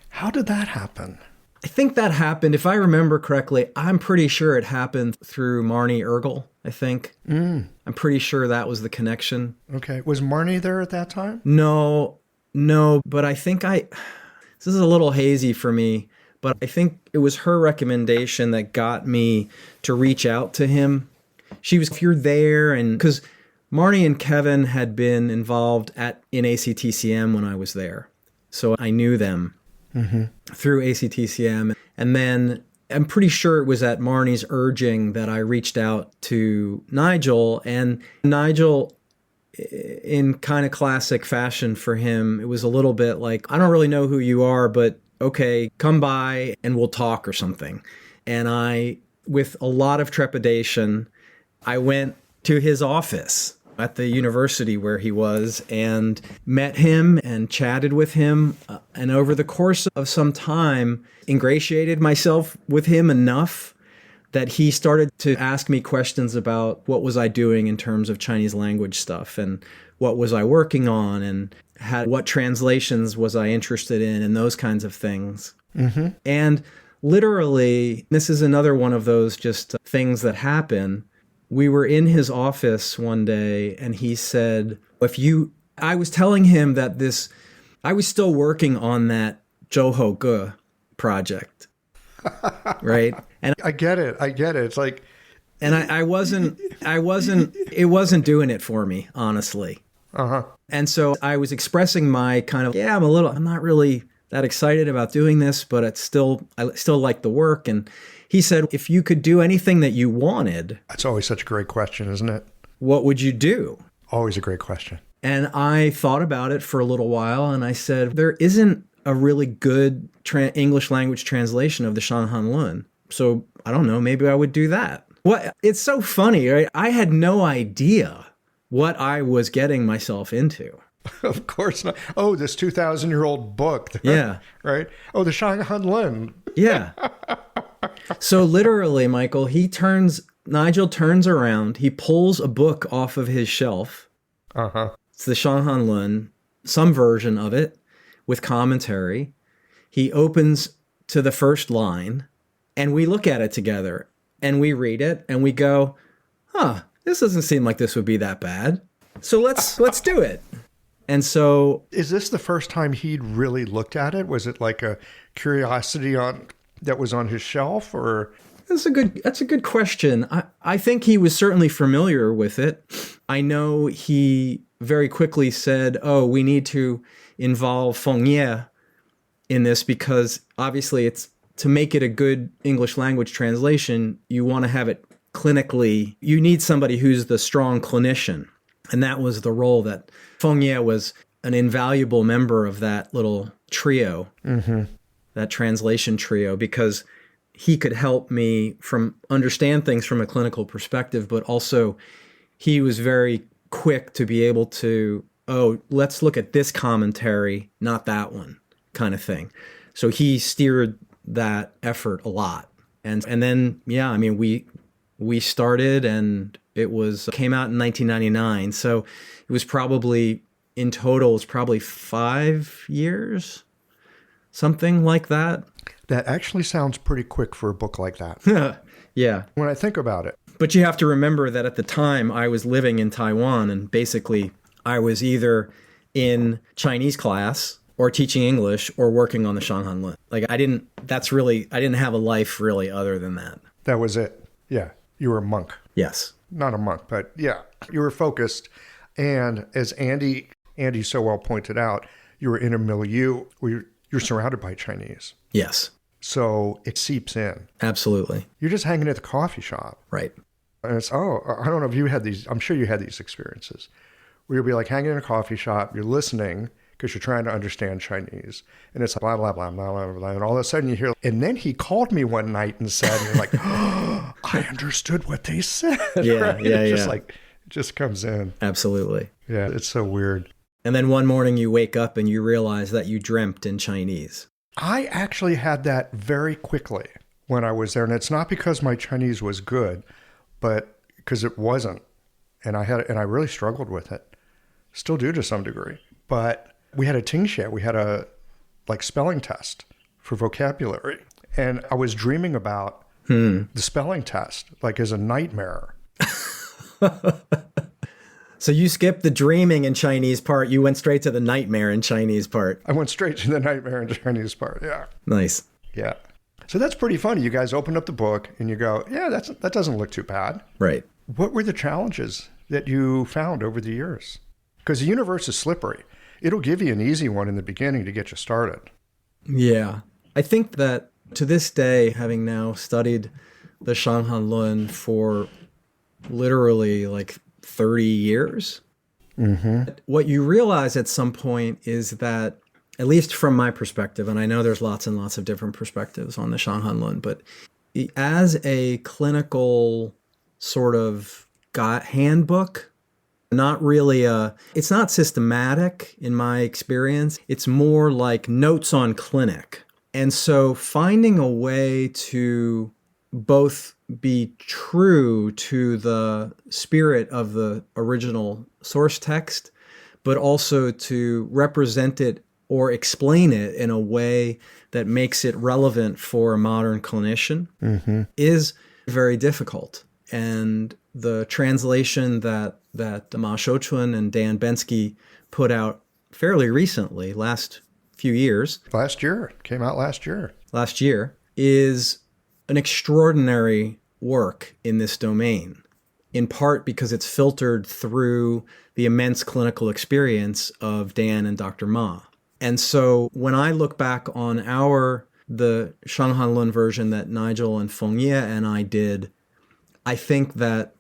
How did that happen? I think that happened, if I remember correctly, I'm pretty sure it happened through Marnie Ergel, I think. I'm pretty sure that was the connection. Okay. Was Marnie there at that time? No, but I think this is a little hazy for me, but I think it was her recommendation that got me to reach out to him. She was, if you're there, and because Marnie and Kevin had been involved in ACTCM when I was there. So I knew them through ACTCM. And then I'm pretty sure it was at Marnie's urging that I reached out to Nigel. And Nigel, in kind of classic fashion for him, it was a little bit like, I don't really know who you are, but okay, come by and we'll talk or something. And I, with a lot of trepidation, I went to his office at the university where he was and met him and chatted with him. And over the course of some time, ingratiated myself with him enough that he started to ask me questions about what was I doing in terms of Chinese language stuff and what was I working on and what translations was I interested in and those kinds of things. Mm-hmm. And literally, this is another one of those just things that happen. We were in his office one day and he said, I was telling him that I was still working on that Zhouhou Ge project, right? And I get it. It's like And it wasn't doing it for me, honestly. Uh-huh. And so I was expressing my kind of, I'm not really that excited about doing this, but I still like the work. And he said, if you could do anything that you wanted, That's always such a great question, isn't it? what would you do? Always a great question. And I thought about it for a little while, and I said, there isn't a really good English language translation of the Shang Han Lun. So I don't know, maybe I would do that. It's so funny, right? I had no idea what I was getting myself into. Of course not. Oh, this 2,000-year-old book. Yeah. Right? Oh, the Shang Han Lun. Yeah. So literally, Michael, Nigel turns around, he pulls a book off of his shelf. Uh-huh. It's the Shang Han Lun, some version of it with commentary. He opens to the first line, and we look at it together, and we read it, and we go, this doesn't seem like this would be that bad. So let's do it. And so, is this the first time he'd really looked at it? Was it like a curiosity that was on his shelf, or? That's a good question. I think he was certainly familiar with it. I know he very quickly said, we need to involve Fengye in this because obviously it's to make it a good English language translation, you want to have it clinically. You need somebody who's the strong clinician. And that was the role that Fengye was an invaluable member of that little trio, that translation trio, because he could help me understand things from a clinical perspective, but also he was very quick to be able to, let's look at this commentary, not that one, kind of thing. So he steered that effort a lot. And then, we started, and it came out in 1999. So it was probably, in total, it's probably 5 years, something like that. That actually sounds pretty quick for a book like that. Yeah. When I think about it. But you have to remember that at the time I was living in Taiwan, and basically I was either in Chinese class or teaching English or working on the Shang Han Lun. I didn't have a life really other than that. That was it. Yeah. You were a monk. Yes. Not a monk, but yeah, you were focused. And as Andy so well pointed out, you were in a milieu where you're surrounded by Chinese. Yes. So it seeps in. Absolutely. You're just hanging at the coffee shop. Right. And it's, I don't know if you had these, I'm sure you had these experiences where you'll be like hanging in a coffee shop, you're listening because you're trying to understand Chinese. And it's like, blah, blah, blah, blah, blah, blah. And all of a sudden you hear, and then he called me one night and said, and you're like, I understood what they said. Yeah, right? yeah, It's just yeah. like, it just comes in. Absolutely. Yeah, it's so weird. And then one morning you wake up and you realize that you dreamt in Chinese. I actually had that very quickly when I was there. And it's not because my Chinese was good, but because it wasn't. And I really struggled with it. Still do to some degree. But we had a tingxie. We had a spelling test for vocabulary. And I was dreaming about the spelling test, as a nightmare. So you skipped the dreaming in Chinese part. You went straight to the nightmare in Chinese part. I went straight to the nightmare in Chinese part. Yeah. Nice. Yeah. So that's pretty funny. You guys open up the book and you go, yeah, that doesn't look too bad. Right. What were the challenges that you found over the years? Because the universe is slippery. It'll give you an easy one in the beginning to get you started. Yeah. I think that to this day, having now studied the Shang Han Lun for literally 30 years, what you realize at some point is that, at least from my perspective, and I know there's lots and lots of different perspectives on the Shang Han Lun, but as a clinical sort of handbook, not really it's not systematic in my experience. It's more like notes on clinic. And so finding a way to both be true to the spirit of the original source text, but also to represent it or explain it in a way that makes it relevant for a modern clinician is very difficult. And the translation that Ma Shouchun and Dan Bensky put out fairly recently, last few years. Last year. Came out last year. Last year is an extraordinary work in this domain, in part because it's filtered through the immense clinical experience of Dan and Dr. Ma. And so when I look back on the Shang Han Lun version that Nigel and Feng Ye and I did, I think that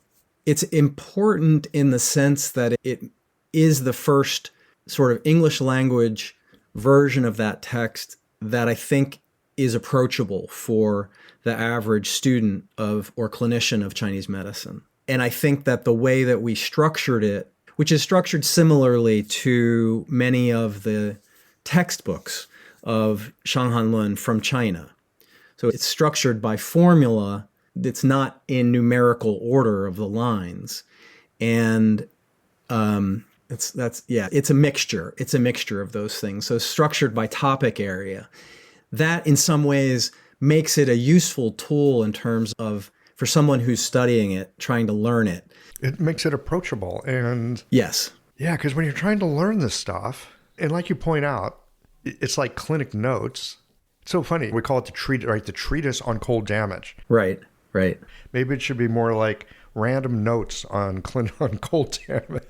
it's important in the sense that it is the first sort of English language version of that text that I think is approachable for the average student or clinician of Chinese medicine. And I think that the way that we structured it, which is structured similarly to many of the textbooks of Shang Han Lun from China. So it's structured by formula. It's not in numerical order of the lines. And it's a mixture. It's a mixture of those things. So structured by topic area. That in some ways makes it a useful tool in terms of, for someone who's studying it, trying to learn it. It makes it approachable. And yes. Yeah, because when you're trying to learn this stuff, and like you point out, it's like clinic notes. It's so funny. We call it the treatise on cold damage. Right. Maybe it should be more like random notes on cold damage.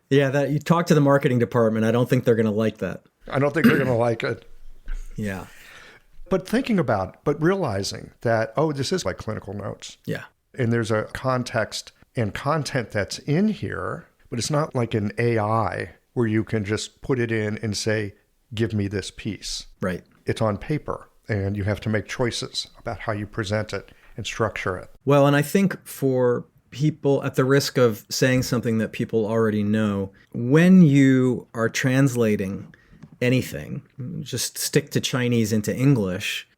Yeah, that you talk to the marketing department. I don't think they're going to like that. I don't think they're going to like it. Yeah. But realizing that, this is like clinical notes. Yeah. And there's a context and content that's in here, but it's not like an AI where you can just put it in and say, give me this piece. Right. It's on paper, and you have to make choices about how you present it and structure it. Well, and I think for people, at the risk of saying something that people already know, when you are translating anything, just stick to Chinese into English,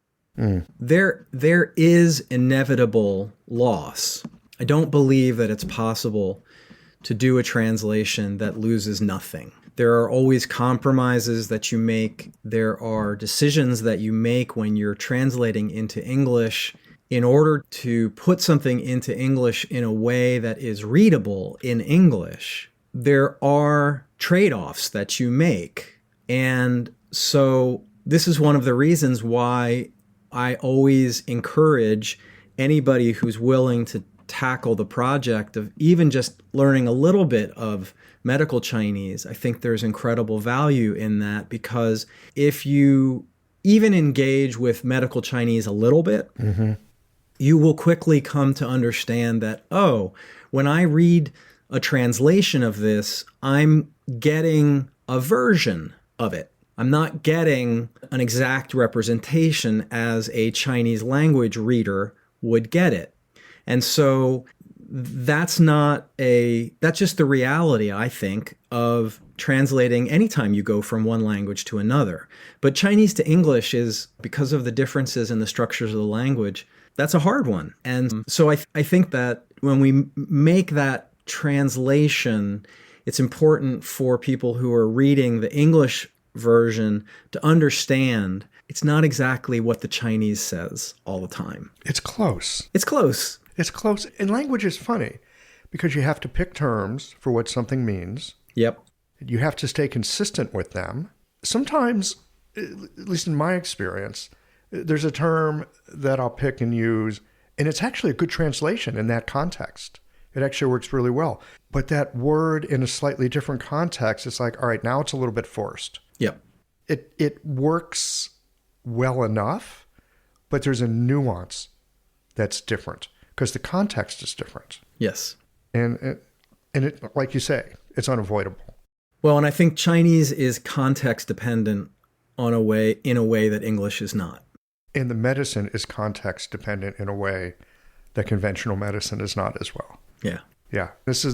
there is inevitable loss. I don't believe that it's possible to do a translation that loses nothing. There are always compromises that you make. There are decisions that you make when you're translating into English in order to put something into English in a way that is readable in English. There are trade-offs that you make. And so this is one of the reasons why I always encourage anybody who's willing to tackle the project of even just learning a little bit of medical Chinese. I think there's incredible value in that, because if you even engage with medical Chinese a little bit, you will quickly come to understand that, when I read a translation of this, I'm getting a version of it. I'm not getting an exact representation as a Chinese language reader would get it. And so that's just the reality, I think, of translating anytime you go from one language to another. But Chinese to English is, because of the differences in the structures of the language, that's a hard one. And so I think that when we make that translation, it's important for people who are reading the English version to understand it's not exactly what the Chinese says all the time. It's close. It's close. It's close. And language is funny because you have to pick terms for what something means. Yep. You have to stay consistent with them. Sometimes, at least in my experience, there's a term that I'll pick and use, and it's actually a good translation in that context. It actually works really well. But that word in a slightly different context, it's like, all right, now it's a little bit forced. Yep. It works well enough, but there's a nuance that's different because the context is different. Yes. And it, like you say, it's unavoidable. Well, and I think Chinese is context dependent in a way that English is not. And the medicine is context dependent in a way that conventional medicine is not as well. Yeah. Yeah. This.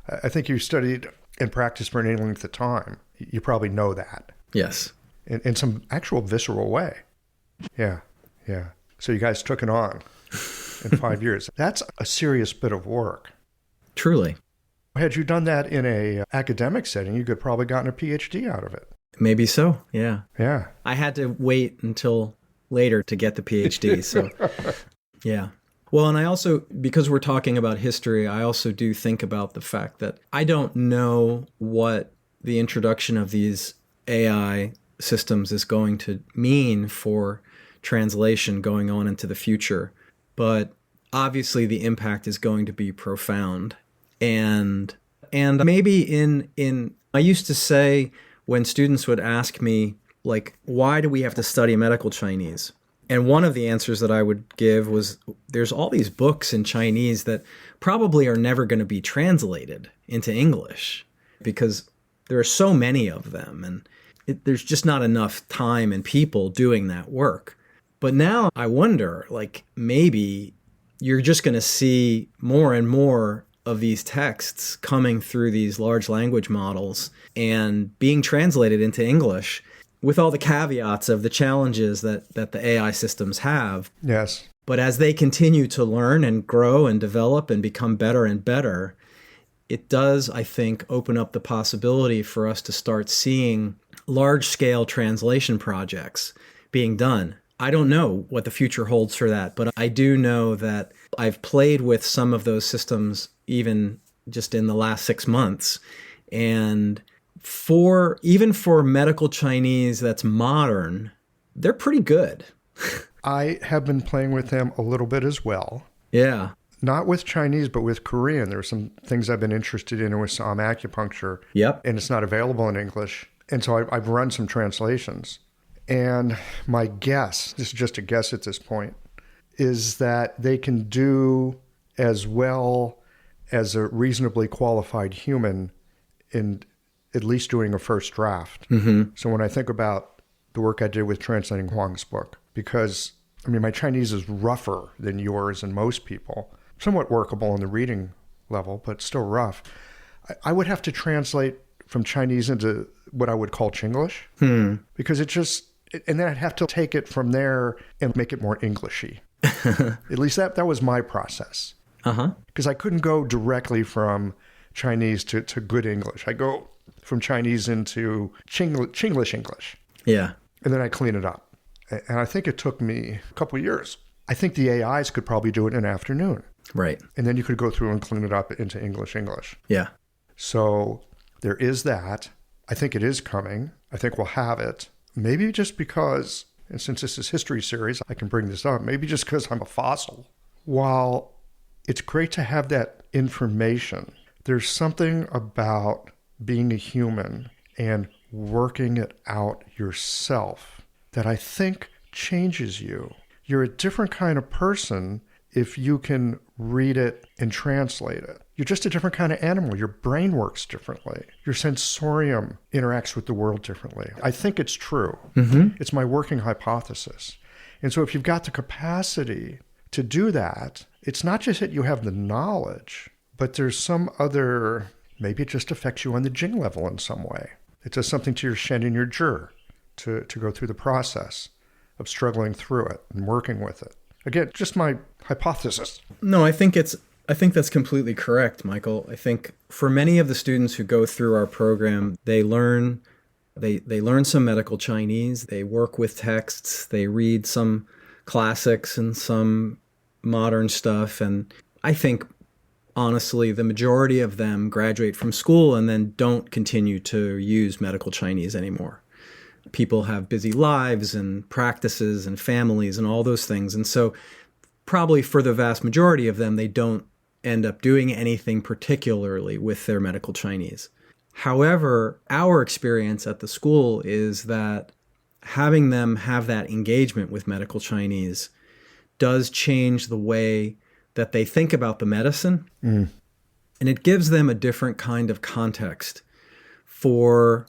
I think you studied and practiced for any length of time. You probably know that. Yes. In some actual visceral way. Yeah. Yeah. So you guys took it on in 5 years. That's a serious bit of work. Truly. Had you done that in a academic setting, you could probably gotten a PhD out of it. Maybe so. Yeah. Yeah. I had to wait until later to get the PhD. So, yeah. Well, and I also, because we're talking about history, I also do think about the fact that I don't know what the introduction of these AI systems is going to mean for translation going on into the future. But obviously the impact is going to be profound. And maybe I used to say when students would ask me, like, why do we have to study medical Chinese? And one of the answers that I would give was there's all these books in Chinese that probably are never going to be translated into English because there are so many of them, and there's just not enough time and people doing that work. But now I wonder, like, maybe you're just going to see more and more of these texts coming through these large language models and being translated into English, with all the caveats of the challenges that the AI systems have. Yes. But as they continue to learn and grow and develop and become better and better, it does, I think, open up the possibility for us to start seeing large-scale translation projects being done. I don't know what the future holds for that, but I do know that I've played with some of those systems even just in the last 6 months. And even for medical Chinese that's modern, they're pretty good. I have been playing with them a little bit as well. Yeah. Not with Chinese, but with Korean. There are some things I've been interested in with some acupuncture. Yep. And it's not available in English. And so I've run some translations. And my guess, this is just a guess at this point, is that they can do as well as a reasonably qualified human in at least doing a first draft. Mm-hmm. So when I think about the work I did with translating Huang's book, because, I mean, my Chinese is rougher than yours and most people, somewhat workable on the reading level, but still rough. I would have to translate from Chinese into what I would call Chinglish, because and then I'd have to take it from there and make it more Englishy. At least that was my process. Because I couldn't go directly from Chinese to good English. I go from Chinese into Chinglish English. Yeah. And then I clean it up. And I think it took me a couple of years. I think the AIs could probably do it in an afternoon. Right. And then you could go through and clean it up into English. Yeah. So there is that. I think it is coming. I think we'll have it. Maybe just because, and since this is history series, I can bring this up, maybe just because I'm a fossil. While it's great to have that information, there's something about being a human and working it out yourself that I think changes you. You're a different kind of person if you can read it and translate it. You're just a different kind of animal. Your brain works differently. Your sensorium interacts with the world differently. I think it's true. Mm-hmm. It's my working hypothesis. And so if you've got the capacity to do that, it's not just that you have the knowledge, but there's some other, maybe it just affects you on the Jing level in some way. It does something to your Shen and your Zhi to go through the process of struggling through it and working with it. Again, just my hypothesis. No, I think that's completely correct, Michael. I think for many of the students who go through our program, they learn some medical Chinese, they work with texts, they read some classics and some modern stuff. And I think, honestly, the majority of them graduate from school and then don't continue to use medical Chinese anymore. People have busy lives and practices and families and all those things. And so probably for the vast majority of them, they don't end up doing anything particularly with their medical Chinese. However, our experience at the school is that having them have that engagement with medical Chinese does change the way that they think about the medicine. And it gives them a different kind of context for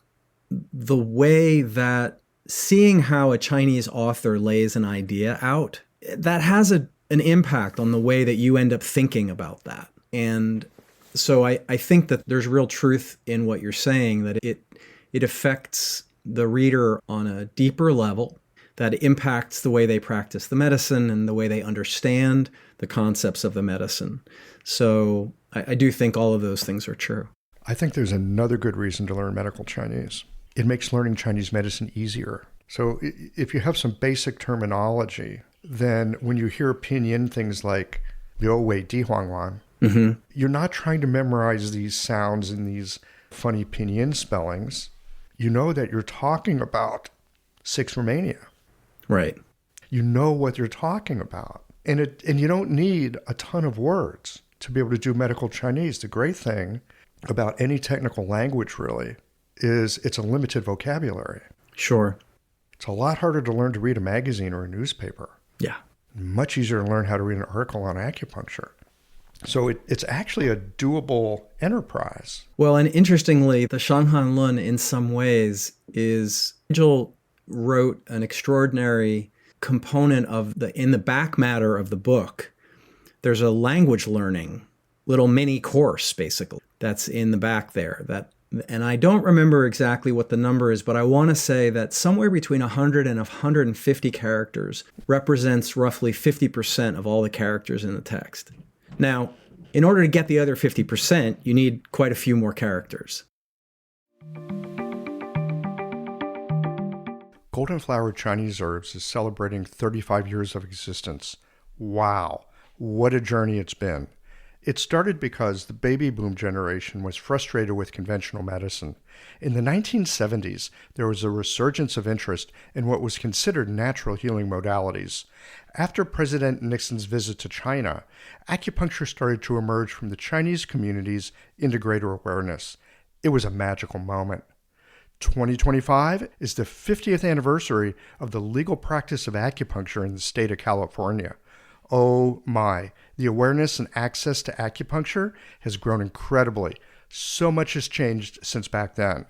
the way that seeing how a Chinese author lays an idea out, that has an impact on the way that you end up thinking about that. And so I think that there's real truth in what you're saying, that it affects the reader on a deeper level, that impacts the way they practice the medicine and the way they understand the concepts of the medicine. So I do think all of those things are true. I think there's another good reason to learn medical Chinese. It makes learning Chinese medicine easier. So if you have some basic terminology, then when you hear pinyin things like Liu Wei Di Huang Wan, you're not trying to memorize these sounds and these funny pinyin spellings. You know that you're talking about 6 Romania. Right. you know what you're talking about. And you don't need a ton of words to be able to do medical Chinese. The great thing about any technical language really is it's a limited vocabulary. Sure. It's a lot harder to learn to read a magazine or a newspaper. Yeah. Much easier to learn how to read an article on acupuncture. So it's actually a doable enterprise. Well, and interestingly, the Shang Han Lun in some ways is, Angel wrote an extraordinary component in the back matter of the book. There's a language learning little mini course, basically, that's in the back there. And I don't remember exactly what the number is, but I want to say that somewhere between 100 and 150 characters represents roughly 50% of all the characters in the text. Now, in order to get the other 50%, you need quite a few more characters. Golden Flowered Chinese Herbs is celebrating 35 years of existence. Wow, what a journey it's been. It started because the baby boom generation was frustrated with conventional medicine. In the 1970s, there was a resurgence of interest in what was considered natural healing modalities. After President Nixon's visit to China, acupuncture started to emerge from the Chinese communities into greater awareness. It was a magical moment. 2025 is the 50th anniversary of the legal practice of acupuncture in the state of California. Oh my, the awareness and access to acupuncture has grown incredibly. So much has changed since back then.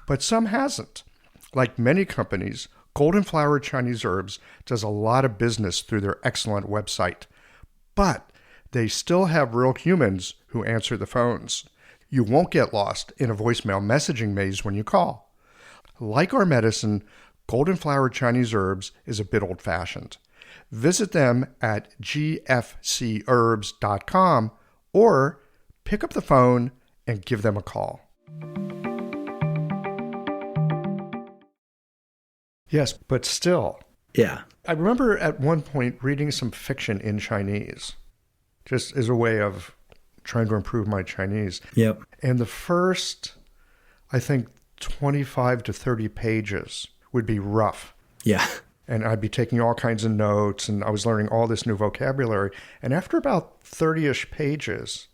But some hasn't. Like many companies, Golden Flowered Chinese Herbs does a lot of business through their excellent website. But they still have real humans who answer the phones. You won't get lost in a voicemail messaging maze when you call. Like our medicine, Golden Flowered Chinese Herbs is a bit old-fashioned. Visit them at gfcherbs.com or pick up the phone and give them a call. Yes, but still. Yeah. I remember at one point reading some fiction in Chinese, just as a way of trying to improve my Chinese. Yep. And the first, I think, 25 to 30 pages would be rough. Yeah. And I'd be taking all kinds of notes, and I was learning all this new vocabulary. And after about 30-ish pages,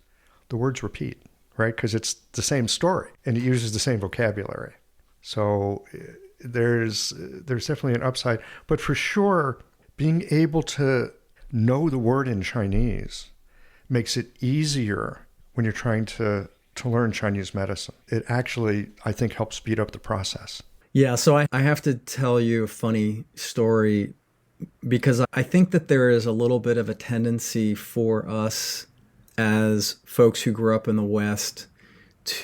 the words repeat, right? Because it's the same story, and it uses the same vocabulary. So there's definitely an upside. But for sure, being able to know the word in Chinese makes it easier when you're trying to learn Chinese medicine. It actually, I think, helps speed up the process. Yeah, so I have to tell you a funny story because I think that there is a little bit of a tendency for us as folks who grew up in the West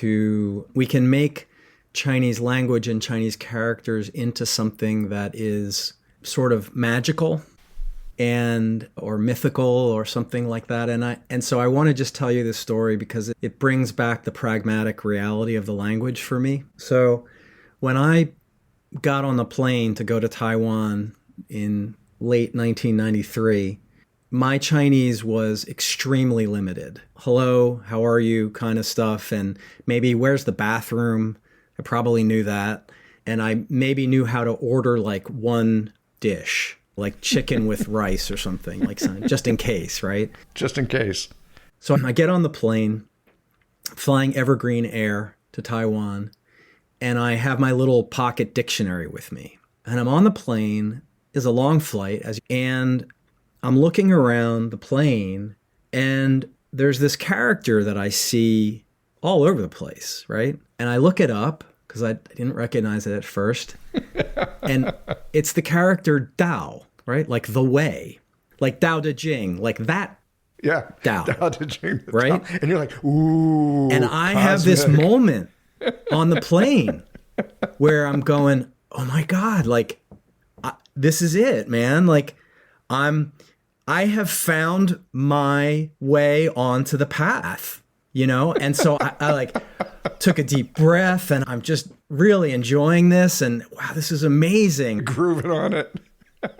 we can make Chinese language and Chinese characters into something that is sort of magical or mythical or something like that. And so I want to just tell you this story because it brings back the pragmatic reality of the language for me. So when I got on the plane to go to Taiwan in late 1993, my Chinese was extremely limited. Hello, how are you kind of stuff. And maybe where's the bathroom? I probably knew that. And I maybe knew how to order like one dish, like chicken with rice or something, like just in case, right? Just in case. So I get on the plane, flying Evergreen Air to Taiwan, and I have my little pocket dictionary with me. And I'm on the plane. It's a long flight, and I'm looking around the plane, and there's this character that I see all over the place, right? And I look it up, because I didn't recognize it at first. And it's the character Dao, right? Like the way. Like Dao De Jing, like that. Yeah. Dao. Dao De Jing. Right? Dao. And you're like, ooh. And I have this moment on the plane where I'm going, oh my God, like, this is it, man. Like, I have found my way onto the path, And so I like took a deep breath, and I'm just really enjoying this. And wow, this is amazing. Grooving on it.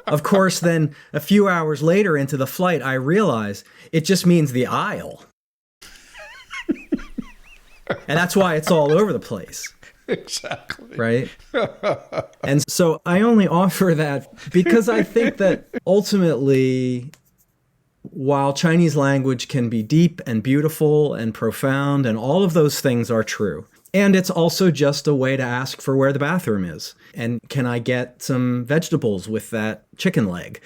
Of course, then a few hours later into the flight, I realize it just means the aisle. And that's why it's all over the place. Exactly. Right? And so I only offer that because I think that ultimately, while Chinese language can be deep and beautiful and profound, and all of those things are true, and it's also just a way to ask for where the bathroom is. And can I get some vegetables with that chicken leg?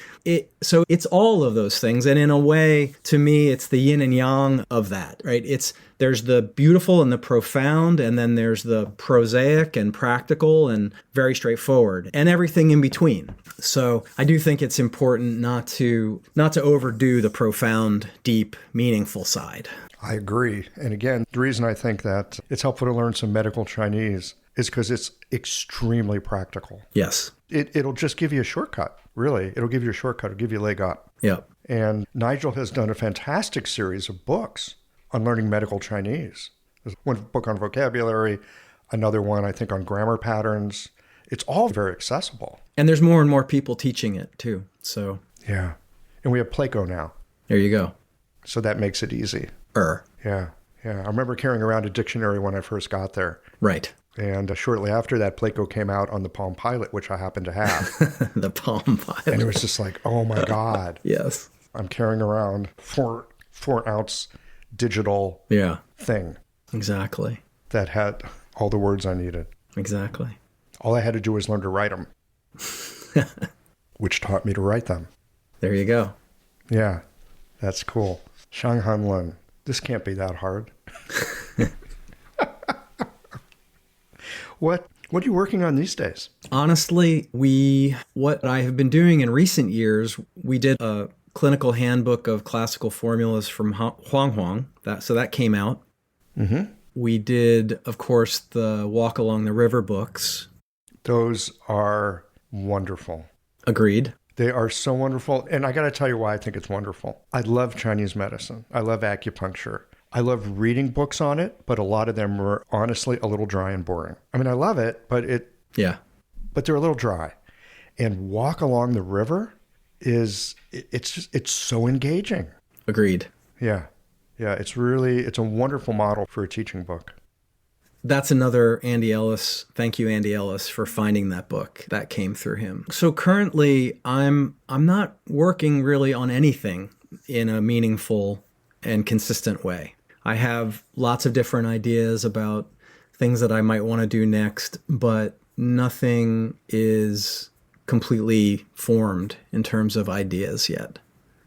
So it's all of those things. And in a way, to me, it's the yin and yang of that, right? There's the beautiful and the profound, and then there's the prosaic and practical and very straightforward, and everything in between. So I do think it's important not to overdo the profound, deep, meaningful side. I agree. And again, the reason I think that it's helpful to learn some medical Chinese is because it's extremely practical. Yes. It'll just give you a shortcut, really. It'll give you a shortcut. It'll give you a leg up. Yep. And Nigel has done a fantastic series of books on learning medical Chinese. There's one book on vocabulary, another one, I think, on grammar patterns. It's all very accessible. And there's more and more people teaching it, too. So yeah. And we have Pleco now. There you go. So that makes it easy. Yeah. I remember carrying around a dictionary when I first got there. Right. And shortly after that, Pleco came out on the Palm Pilot, which I happened to have. The Palm Pilot. And it was just like, oh my God. Yes. I'm carrying around 4-ounce digital thing. Exactly. That had all the words I needed. Exactly. All I had to do was learn to write them, which taught me to write them. There you go. Yeah, that's cool. Shang Han Lun. This can't be that hard. What are you working on these days? Honestly, what I have been doing in recent years, we did a clinical handbook of classical formulas from Huang Huang. So that came out. Mm-hmm. We did, of course, the Walk Along the River books. Those are wonderful. Agreed. They are so wonderful. And I got to tell you why I think it's wonderful. I love Chinese medicine. I love acupuncture. I love reading books on it, but a lot of them were honestly a little dry and boring. I mean, I love it, but they're a little dry. And Walk Along the River it's so engaging. Agreed. Yeah. It's a wonderful model for a teaching book. That's another Andy Ellis. Thank you, Andy Ellis, for finding that book. That came through him. So currently, I'm not working really on anything in a meaningful and consistent way. I have lots of different ideas about things that I might want to do next, but nothing is completely formed in terms of ideas yet.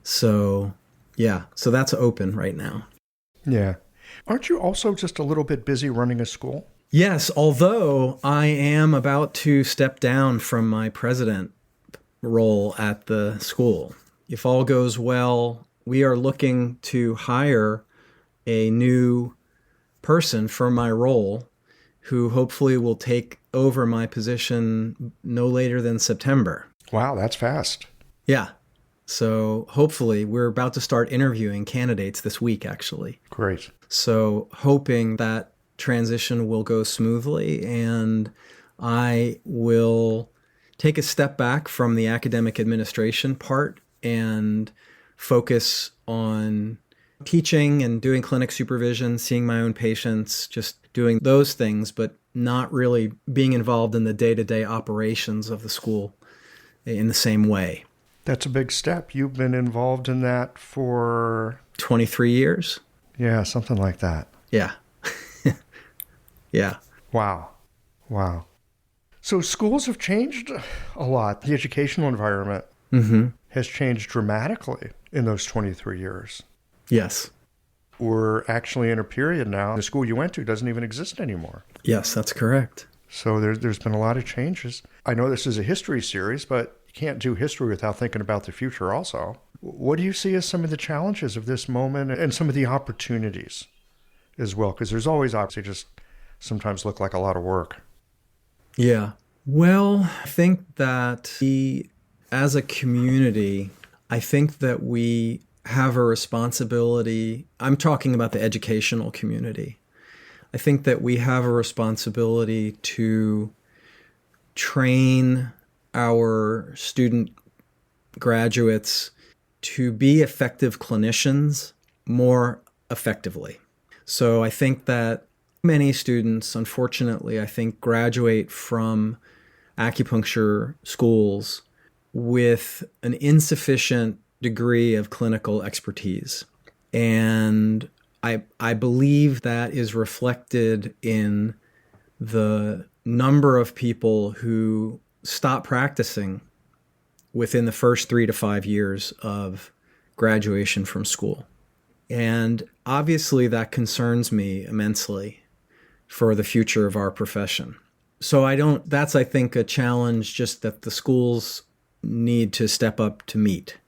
So that's open right now. Yeah. Aren't you also just a little bit busy running a school? Yes, although I am about to step down from my president role at the school. If all goes well, we are looking to hire a new person for my role who hopefully will take over my position no later than September. Wow, that's fast. Yeah. So hopefully we're about to start interviewing candidates this week, actually. Great. So hoping that transition will go smoothly and I will take a step back from the academic administration part and focus on teaching and doing clinic supervision, seeing my own patients, just doing those things, but not really being involved in the day-to-day operations of the school in the same way. That's a big step. You've been involved in that for 23 years? Yeah, something like that. Yeah. Yeah. Wow. So schools have changed a lot. The educational environment has changed dramatically in those 23 years. Yes. We're actually in a period now, the school you went to doesn't even exist anymore. Yes, that's correct. So there's been a lot of changes. I know this is a history series, but you can't do history without thinking about the future also. What do you see as some of the challenges of this moment and some of the opportunities as well? Because there's always opportunities, they just sometimes look like a lot of work. Yeah. Well, I think that as a community, I think that we have a responsibility. I'm talking about the educational community. I think that we have a responsibility to train our student graduates to be effective clinicians more effectively. So I think that Many students, unfortunately, I think, graduate from acupuncture schools with an insufficient degree of clinical expertise. And I believe that is reflected in the number of people who stop practicing within the first 3 to 5 years of graduation from school. And obviously that concerns me immensely for the future of our profession. So that's, I think, a challenge just that the schools need to step up to meet,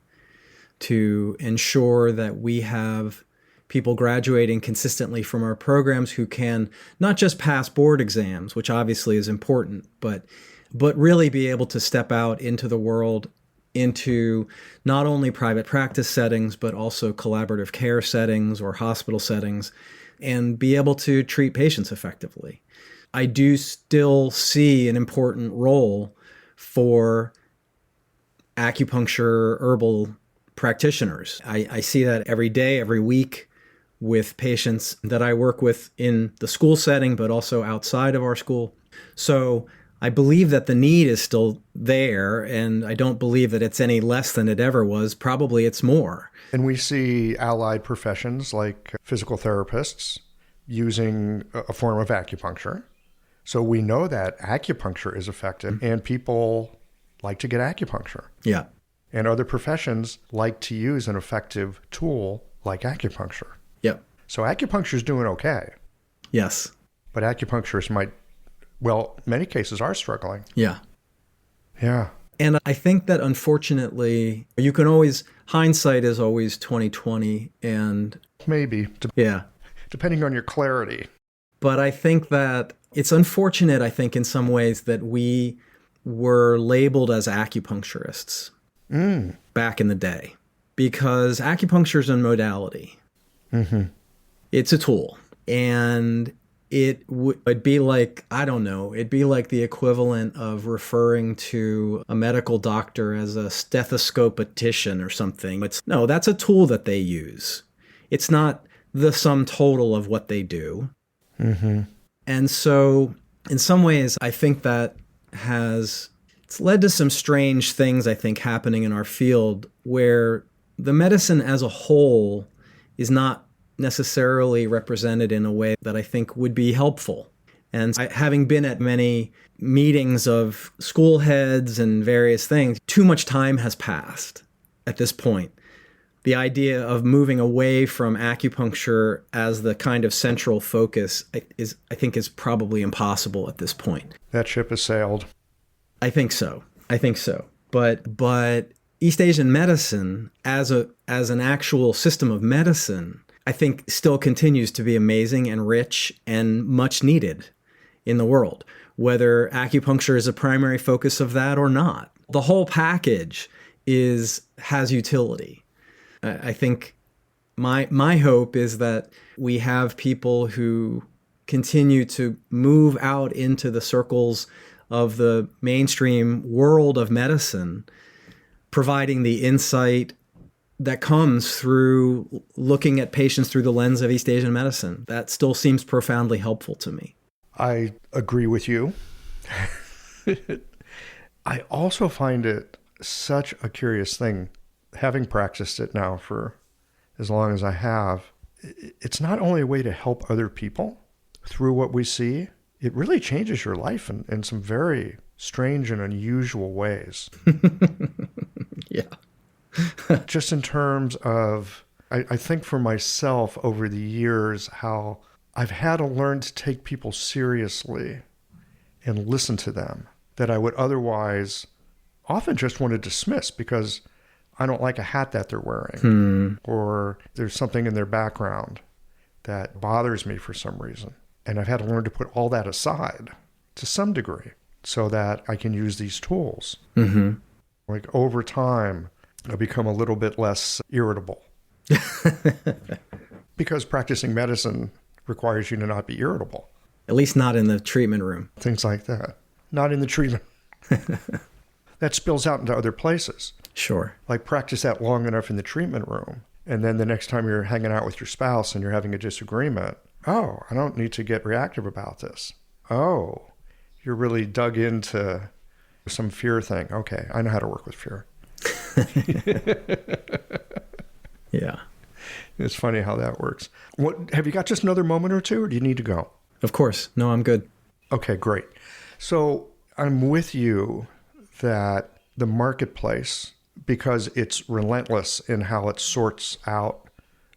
to ensure that we have people graduating consistently from our programs who can not just pass board exams, which obviously is important, but really be able to step out into the world, into not only private practice settings, but also collaborative care settings or hospital settings, and be able to treat patients effectively. I do still see an important role for acupuncture herbal practitioners. I see that every day, every week, with patients that I work with in the school setting, but also outside of our school. So I believe that the need is still there, and I don't believe that it's any less than it ever was. Probably it's more. And we see allied professions like physical therapists using a form of acupuncture. So we know that acupuncture is effective, and people like to get acupuncture. Yeah. And other professions like to use an effective tool like acupuncture. Yep. So acupuncture is doing okay. Yes. But acupuncturists many cases are struggling. Yeah. Yeah. And I think that unfortunately, hindsight is always 20/20, and maybe. Yeah. Depending on your clarity. But I think that it's unfortunate, I think, in some ways that we were labeled as acupuncturists back in the day, because acupuncture is a modality. Mm-hmm. It's a tool. And it'd be like, I don't know, it'd be like the equivalent of referring to a medical doctor as a stethoscopetician or something. That's a tool that they use. It's not the sum total of what they do. Mm-hmm. And so in some ways, I think that it's led to some strange things, I think, happening in our field, where the medicine as a whole is not necessarily represented in a way that I think would be helpful. And having been at many meetings of school heads and various things, too much time has passed at this point. The idea of moving away from acupuncture as the kind of central focus I think is probably impossible at this point. That ship has sailed. I think so. But East Asian medicine as an actual system of medicine, I think, still continues to be amazing and rich and much needed in the world, whether acupuncture is a primary focus of that or not. The whole package has utility. I think my hope is that we have people who continue to move out into the circles of the mainstream world of medicine, providing the insight that comes through looking at patients through the lens of East Asian medicine. That still seems profoundly helpful to me. I agree with you. I also find it such a curious thing, having practiced it now for as long as I have. It's not only a way to help other people through what we see, it really changes your life in some very strange and unusual ways. Yeah. Just in terms of, I think for myself over the years, how I've had to learn to take people seriously and listen to them that I would otherwise often just want to dismiss because I don't like a hat that they're wearing or there's something in their background that bothers me for some reason. And I've had to learn to put all that aside to some degree so that I can use these tools. Mm-hmm. Like over time, I've become a little bit less irritable. Because practicing medicine requires you to not be irritable. At least not in the treatment room. Things like that. Not in the treatment. That spills out into other places. Sure. Like practice that long enough in the treatment room. And then the next time you're hanging out with your spouse and you're having a disagreement, Oh, I don't need to get reactive about this. Oh, you're really dug into some fear thing. Okay, I know how to work with fear. Yeah. It's funny how that works. What, have you got just another moment or two, or do you need to go? Of course. No, I'm good. Okay, great. So I'm with you that the marketplace, because it's relentless in how it sorts out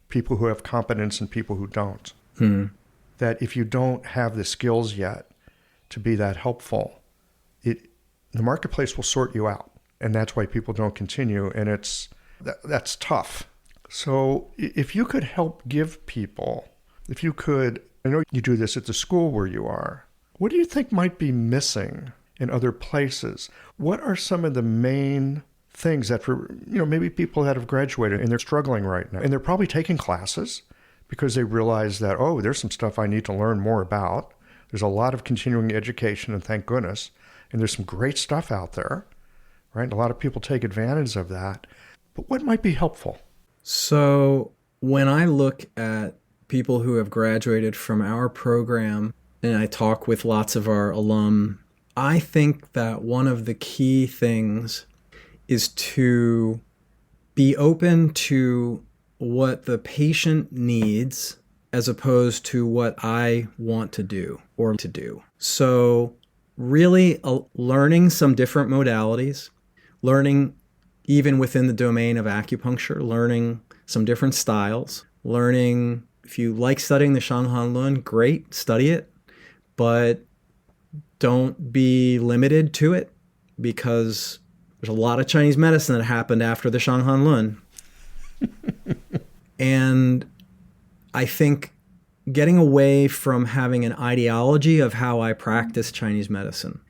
people who have competence and people who don't, that if you don't have the skills yet to be that helpful, the marketplace will sort you out. And that's why people don't continue. And that's tough. So if you could help give people, I know you do this at the school where you are, what do you think might be missing in other places? What are some of the main things that maybe people that have graduated and they're struggling right now, and they're probably taking classes because they realize that, oh, there's some stuff I need to learn more about. There's a lot of continuing education, and thank goodness. And there's some great stuff out there, right? And a lot of people take advantage of that. But what might be helpful? So when I look at people who have graduated from our program, and I talk with lots of our alum, I think that one of the key things is to be open to what the patient needs as opposed to what I want to do or to do. So really learning some different modalities, learning even within the domain of acupuncture, learning some different styles, learning, if you like studying the Shang Han Lun, great, study it, but don't be limited to it, because there's a lot of Chinese medicine that happened after the Shang Han Lun. And I think getting away from having an ideology of how I practice Chinese medicine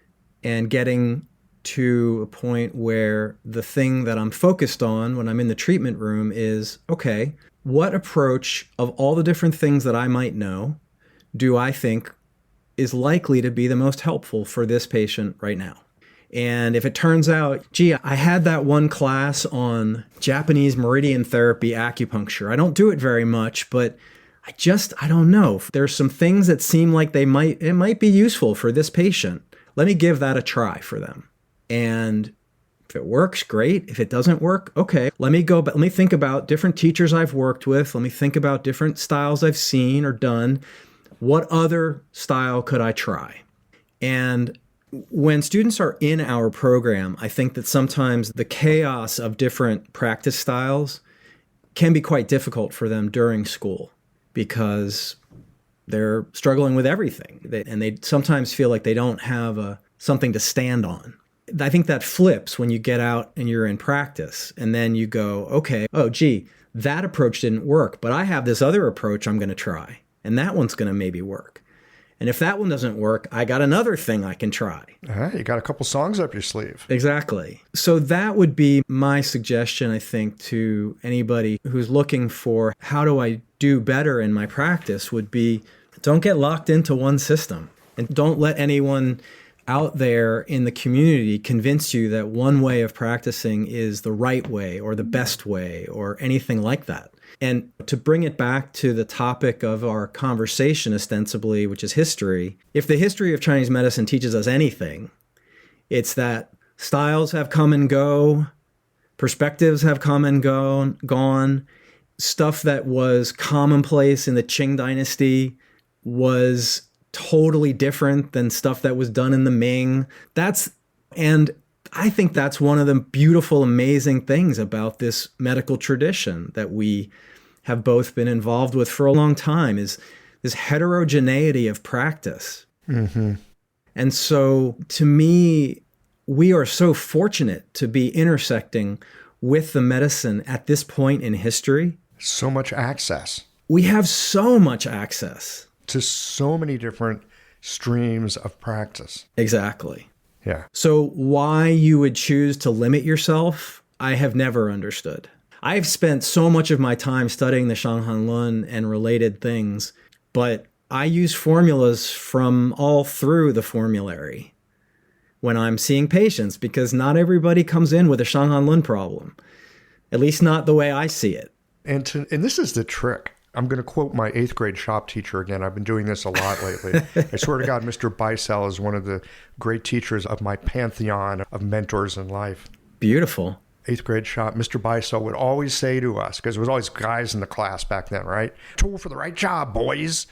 and getting to a point where the thing that I'm focused on when I'm in the treatment room is, okay, what approach of all the different things that I might know do I think is likely to be the most helpful for this patient right now? And if it turns out, gee, I had that one class on Japanese meridian therapy acupuncture. I don't do it very much, but I don't know. There's some things that seem like it might be useful for this patient. Let me give that a try for them. And if it works, great. If it doesn't work, okay. Let me think about different teachers I've worked with. Let me think about different styles I've seen or done. What other style could I try? And when students are in our program, I think that sometimes the chaos of different practice styles can be quite difficult for them during school because they're struggling with everything. And they sometimes feel like they don't have something to stand on. I think that flips when you get out and you're in practice and then you go, okay, oh, gee, that approach didn't work, but I have this other approach I'm going to try, and that one's going to maybe work. And if that one doesn't work, I got another thing I can try. You got a couple songs up your sleeve. Exactly. So that would be my suggestion, I think, to anybody who's looking for how do I do better in my practice would be don't get locked into one system, and don't let anyone out there in the community convince you that one way of practicing is the right way or the best way or anything like that. And to bring it back to the topic of our conversation ostensibly, which is history, if the history of Chinese medicine teaches us anything, it's that styles have come and go, perspectives have come and gone. Stuff that was commonplace in the Qing dynasty was totally different than stuff that was done in the Ming. And I think that's one of the beautiful, amazing things about this medical tradition that we have both been involved with for a long time is this heterogeneity of practice. Mm-hmm. And so to me, we are so fortunate to be intersecting with the medicine at this point in history. So much access. We have so much access to so many different streams of practice. Exactly. Yeah. So why you would choose to limit yourself, I have never understood. I've spent so much of my time studying the Shang Han Lun and related things, but I use formulas from all through the formulary when I'm seeing patients, because not everybody comes in with a Shang Han Lun problem, at least not the way I see it. And this is the trick. I'm going to quote my 8th grade shop teacher again. I've been doing this a lot lately. I swear to God, Mr. Bicel is one of the great teachers of my pantheon of mentors in life. Beautiful. 8th grade shop, Mr. Bicel would always say to us, because there was always guys in the class back then, right? Tool for the right job, boys.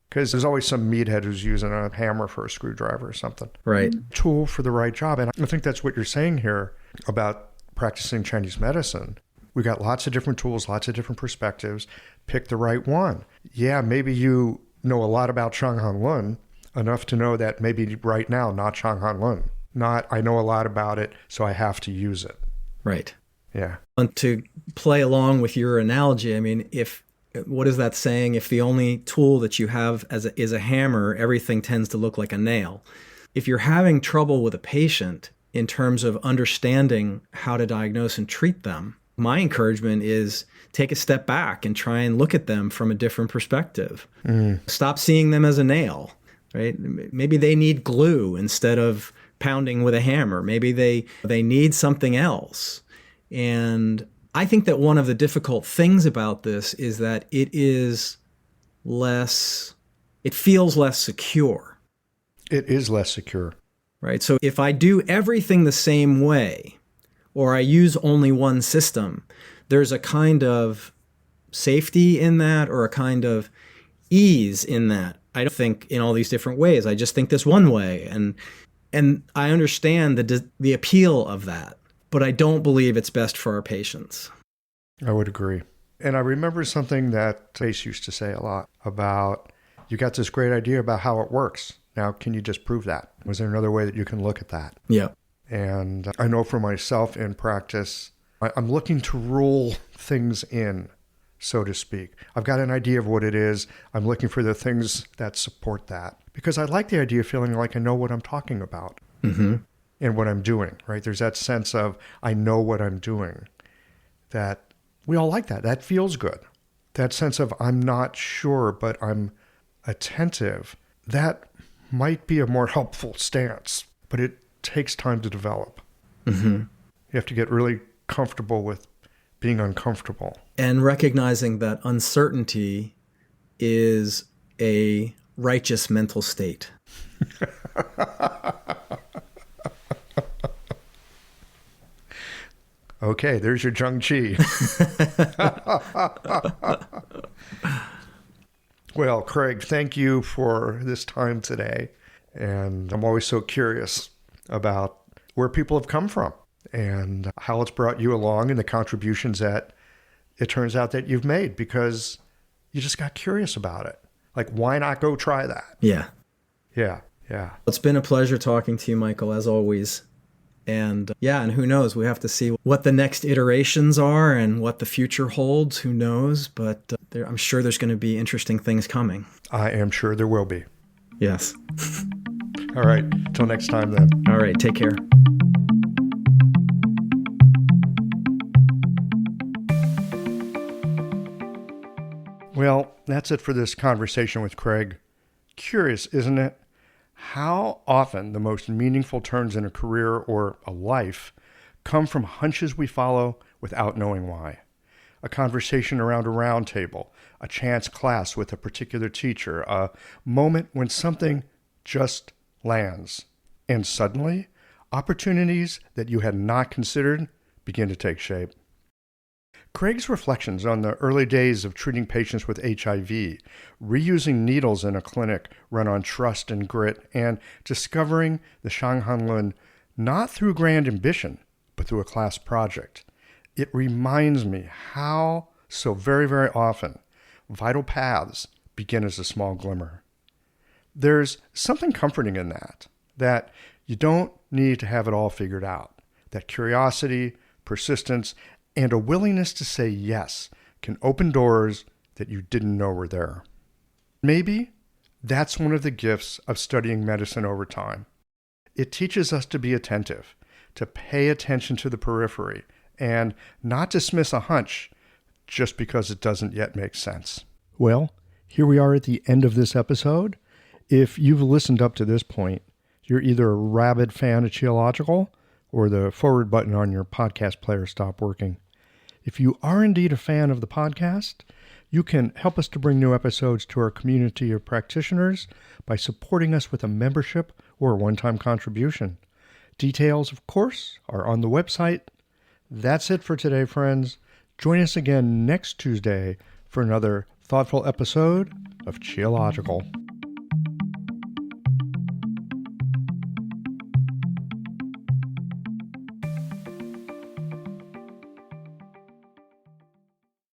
Because there's always some meathead who's using a hammer for a screwdriver or something. Right. Tool for the right job. And I think that's what you're saying here about practicing Chinese medicine. We got lots of different tools, lots of different perspectives. Pick the right one. Yeah, maybe you know a lot about Shang Han Lun, enough to know that maybe right now, not Shang Han Lun. Not, I know a lot about it, so I have to use it. Right. Yeah. And to play along with your analogy, I mean, what is that saying? If the only tool that you have is a hammer, everything tends to look like a nail. If you're having trouble with a patient in terms of understanding how to diagnose and treat them, my encouragement is take a step back and try and look at them from a different perspective. Stop seeing them as a nail, right? Maybe they need glue instead of pounding with a hammer. Maybe they need something else. And I think that one of the difficult things about this is that it feels less secure. It is less secure. Right? So if I do everything the same way, or I use only one system, there's a kind of safety in that or a kind of ease in that. I don't think in all these different ways. I just think this one way. And I understand the appeal of that, but I don't believe it's best for our patients. I would agree. And I remember something that Ace used to say a lot about, you got this great idea about how it works. Now, can you just prove that? Was there another way that you can look at that? Yeah. And I know for myself in practice, I'm looking to rule things in, so to speak. I've got an idea of what it is. I'm looking for the things that support that. Because I like the idea of feeling like I know what I'm talking about and what I'm doing, right? There's that sense of I know what I'm doing. That we all like that. That feels good. That sense of I'm not sure, but I'm attentive. That might be a more helpful stance, but it takes time to develop. You have to get really comfortable with being uncomfortable. And recognizing that uncertainty is a righteous mental state. Okay, there's your Zheng Qi. Well, Craig, thank you for this time today. And I'm always so curious about where people have come from and how it's brought you along and the contributions that it turns out that you've made because you just got curious about it. Like, why not go try that? Yeah. Yeah. It's been a pleasure talking to you, Michael, as always. And and who knows? We have to see what the next iterations are and what the future holds. Who knows? But I'm sure there's going to be interesting things coming. I am sure there will be. Yes. All right. Till next time then. All right. Take care. Well, that's it for this conversation with Craig. Curious, isn't it? How often the most meaningful turns in a career or a life come from hunches we follow without knowing why. A conversation around a round table, a chance class with a particular teacher, a moment when something just lands. And suddenly, opportunities that you had not considered begin to take shape. Craig's reflections on the early days of treating patients with HIV, reusing needles in a clinic run on trust and grit, and discovering the Shang Han Lun not through grand ambition, but through a class project. It reminds me how so very, very often vital paths begin as a small glimmer. There's something comforting in that you don't need to have it all figured out, that curiosity, persistence, and a willingness to say yes can open doors that you didn't know were there. Maybe that's one of the gifts of studying medicine over time. It teaches us to be attentive, to pay attention to the periphery, and not dismiss a hunch just because it doesn't yet make sense. Well, here we are at the end of this episode. If you've listened up to this point, you're either a rabid fan of Qiological or the forward button on your podcast player stopped working. If you are indeed a fan of the podcast, You can help us to bring new episodes to our community of practitioners by supporting us with a membership or a one-time contribution. Details, of course, are on the website. That's it for today, friends. Join us again next Tuesday for another thoughtful episode of Qiological.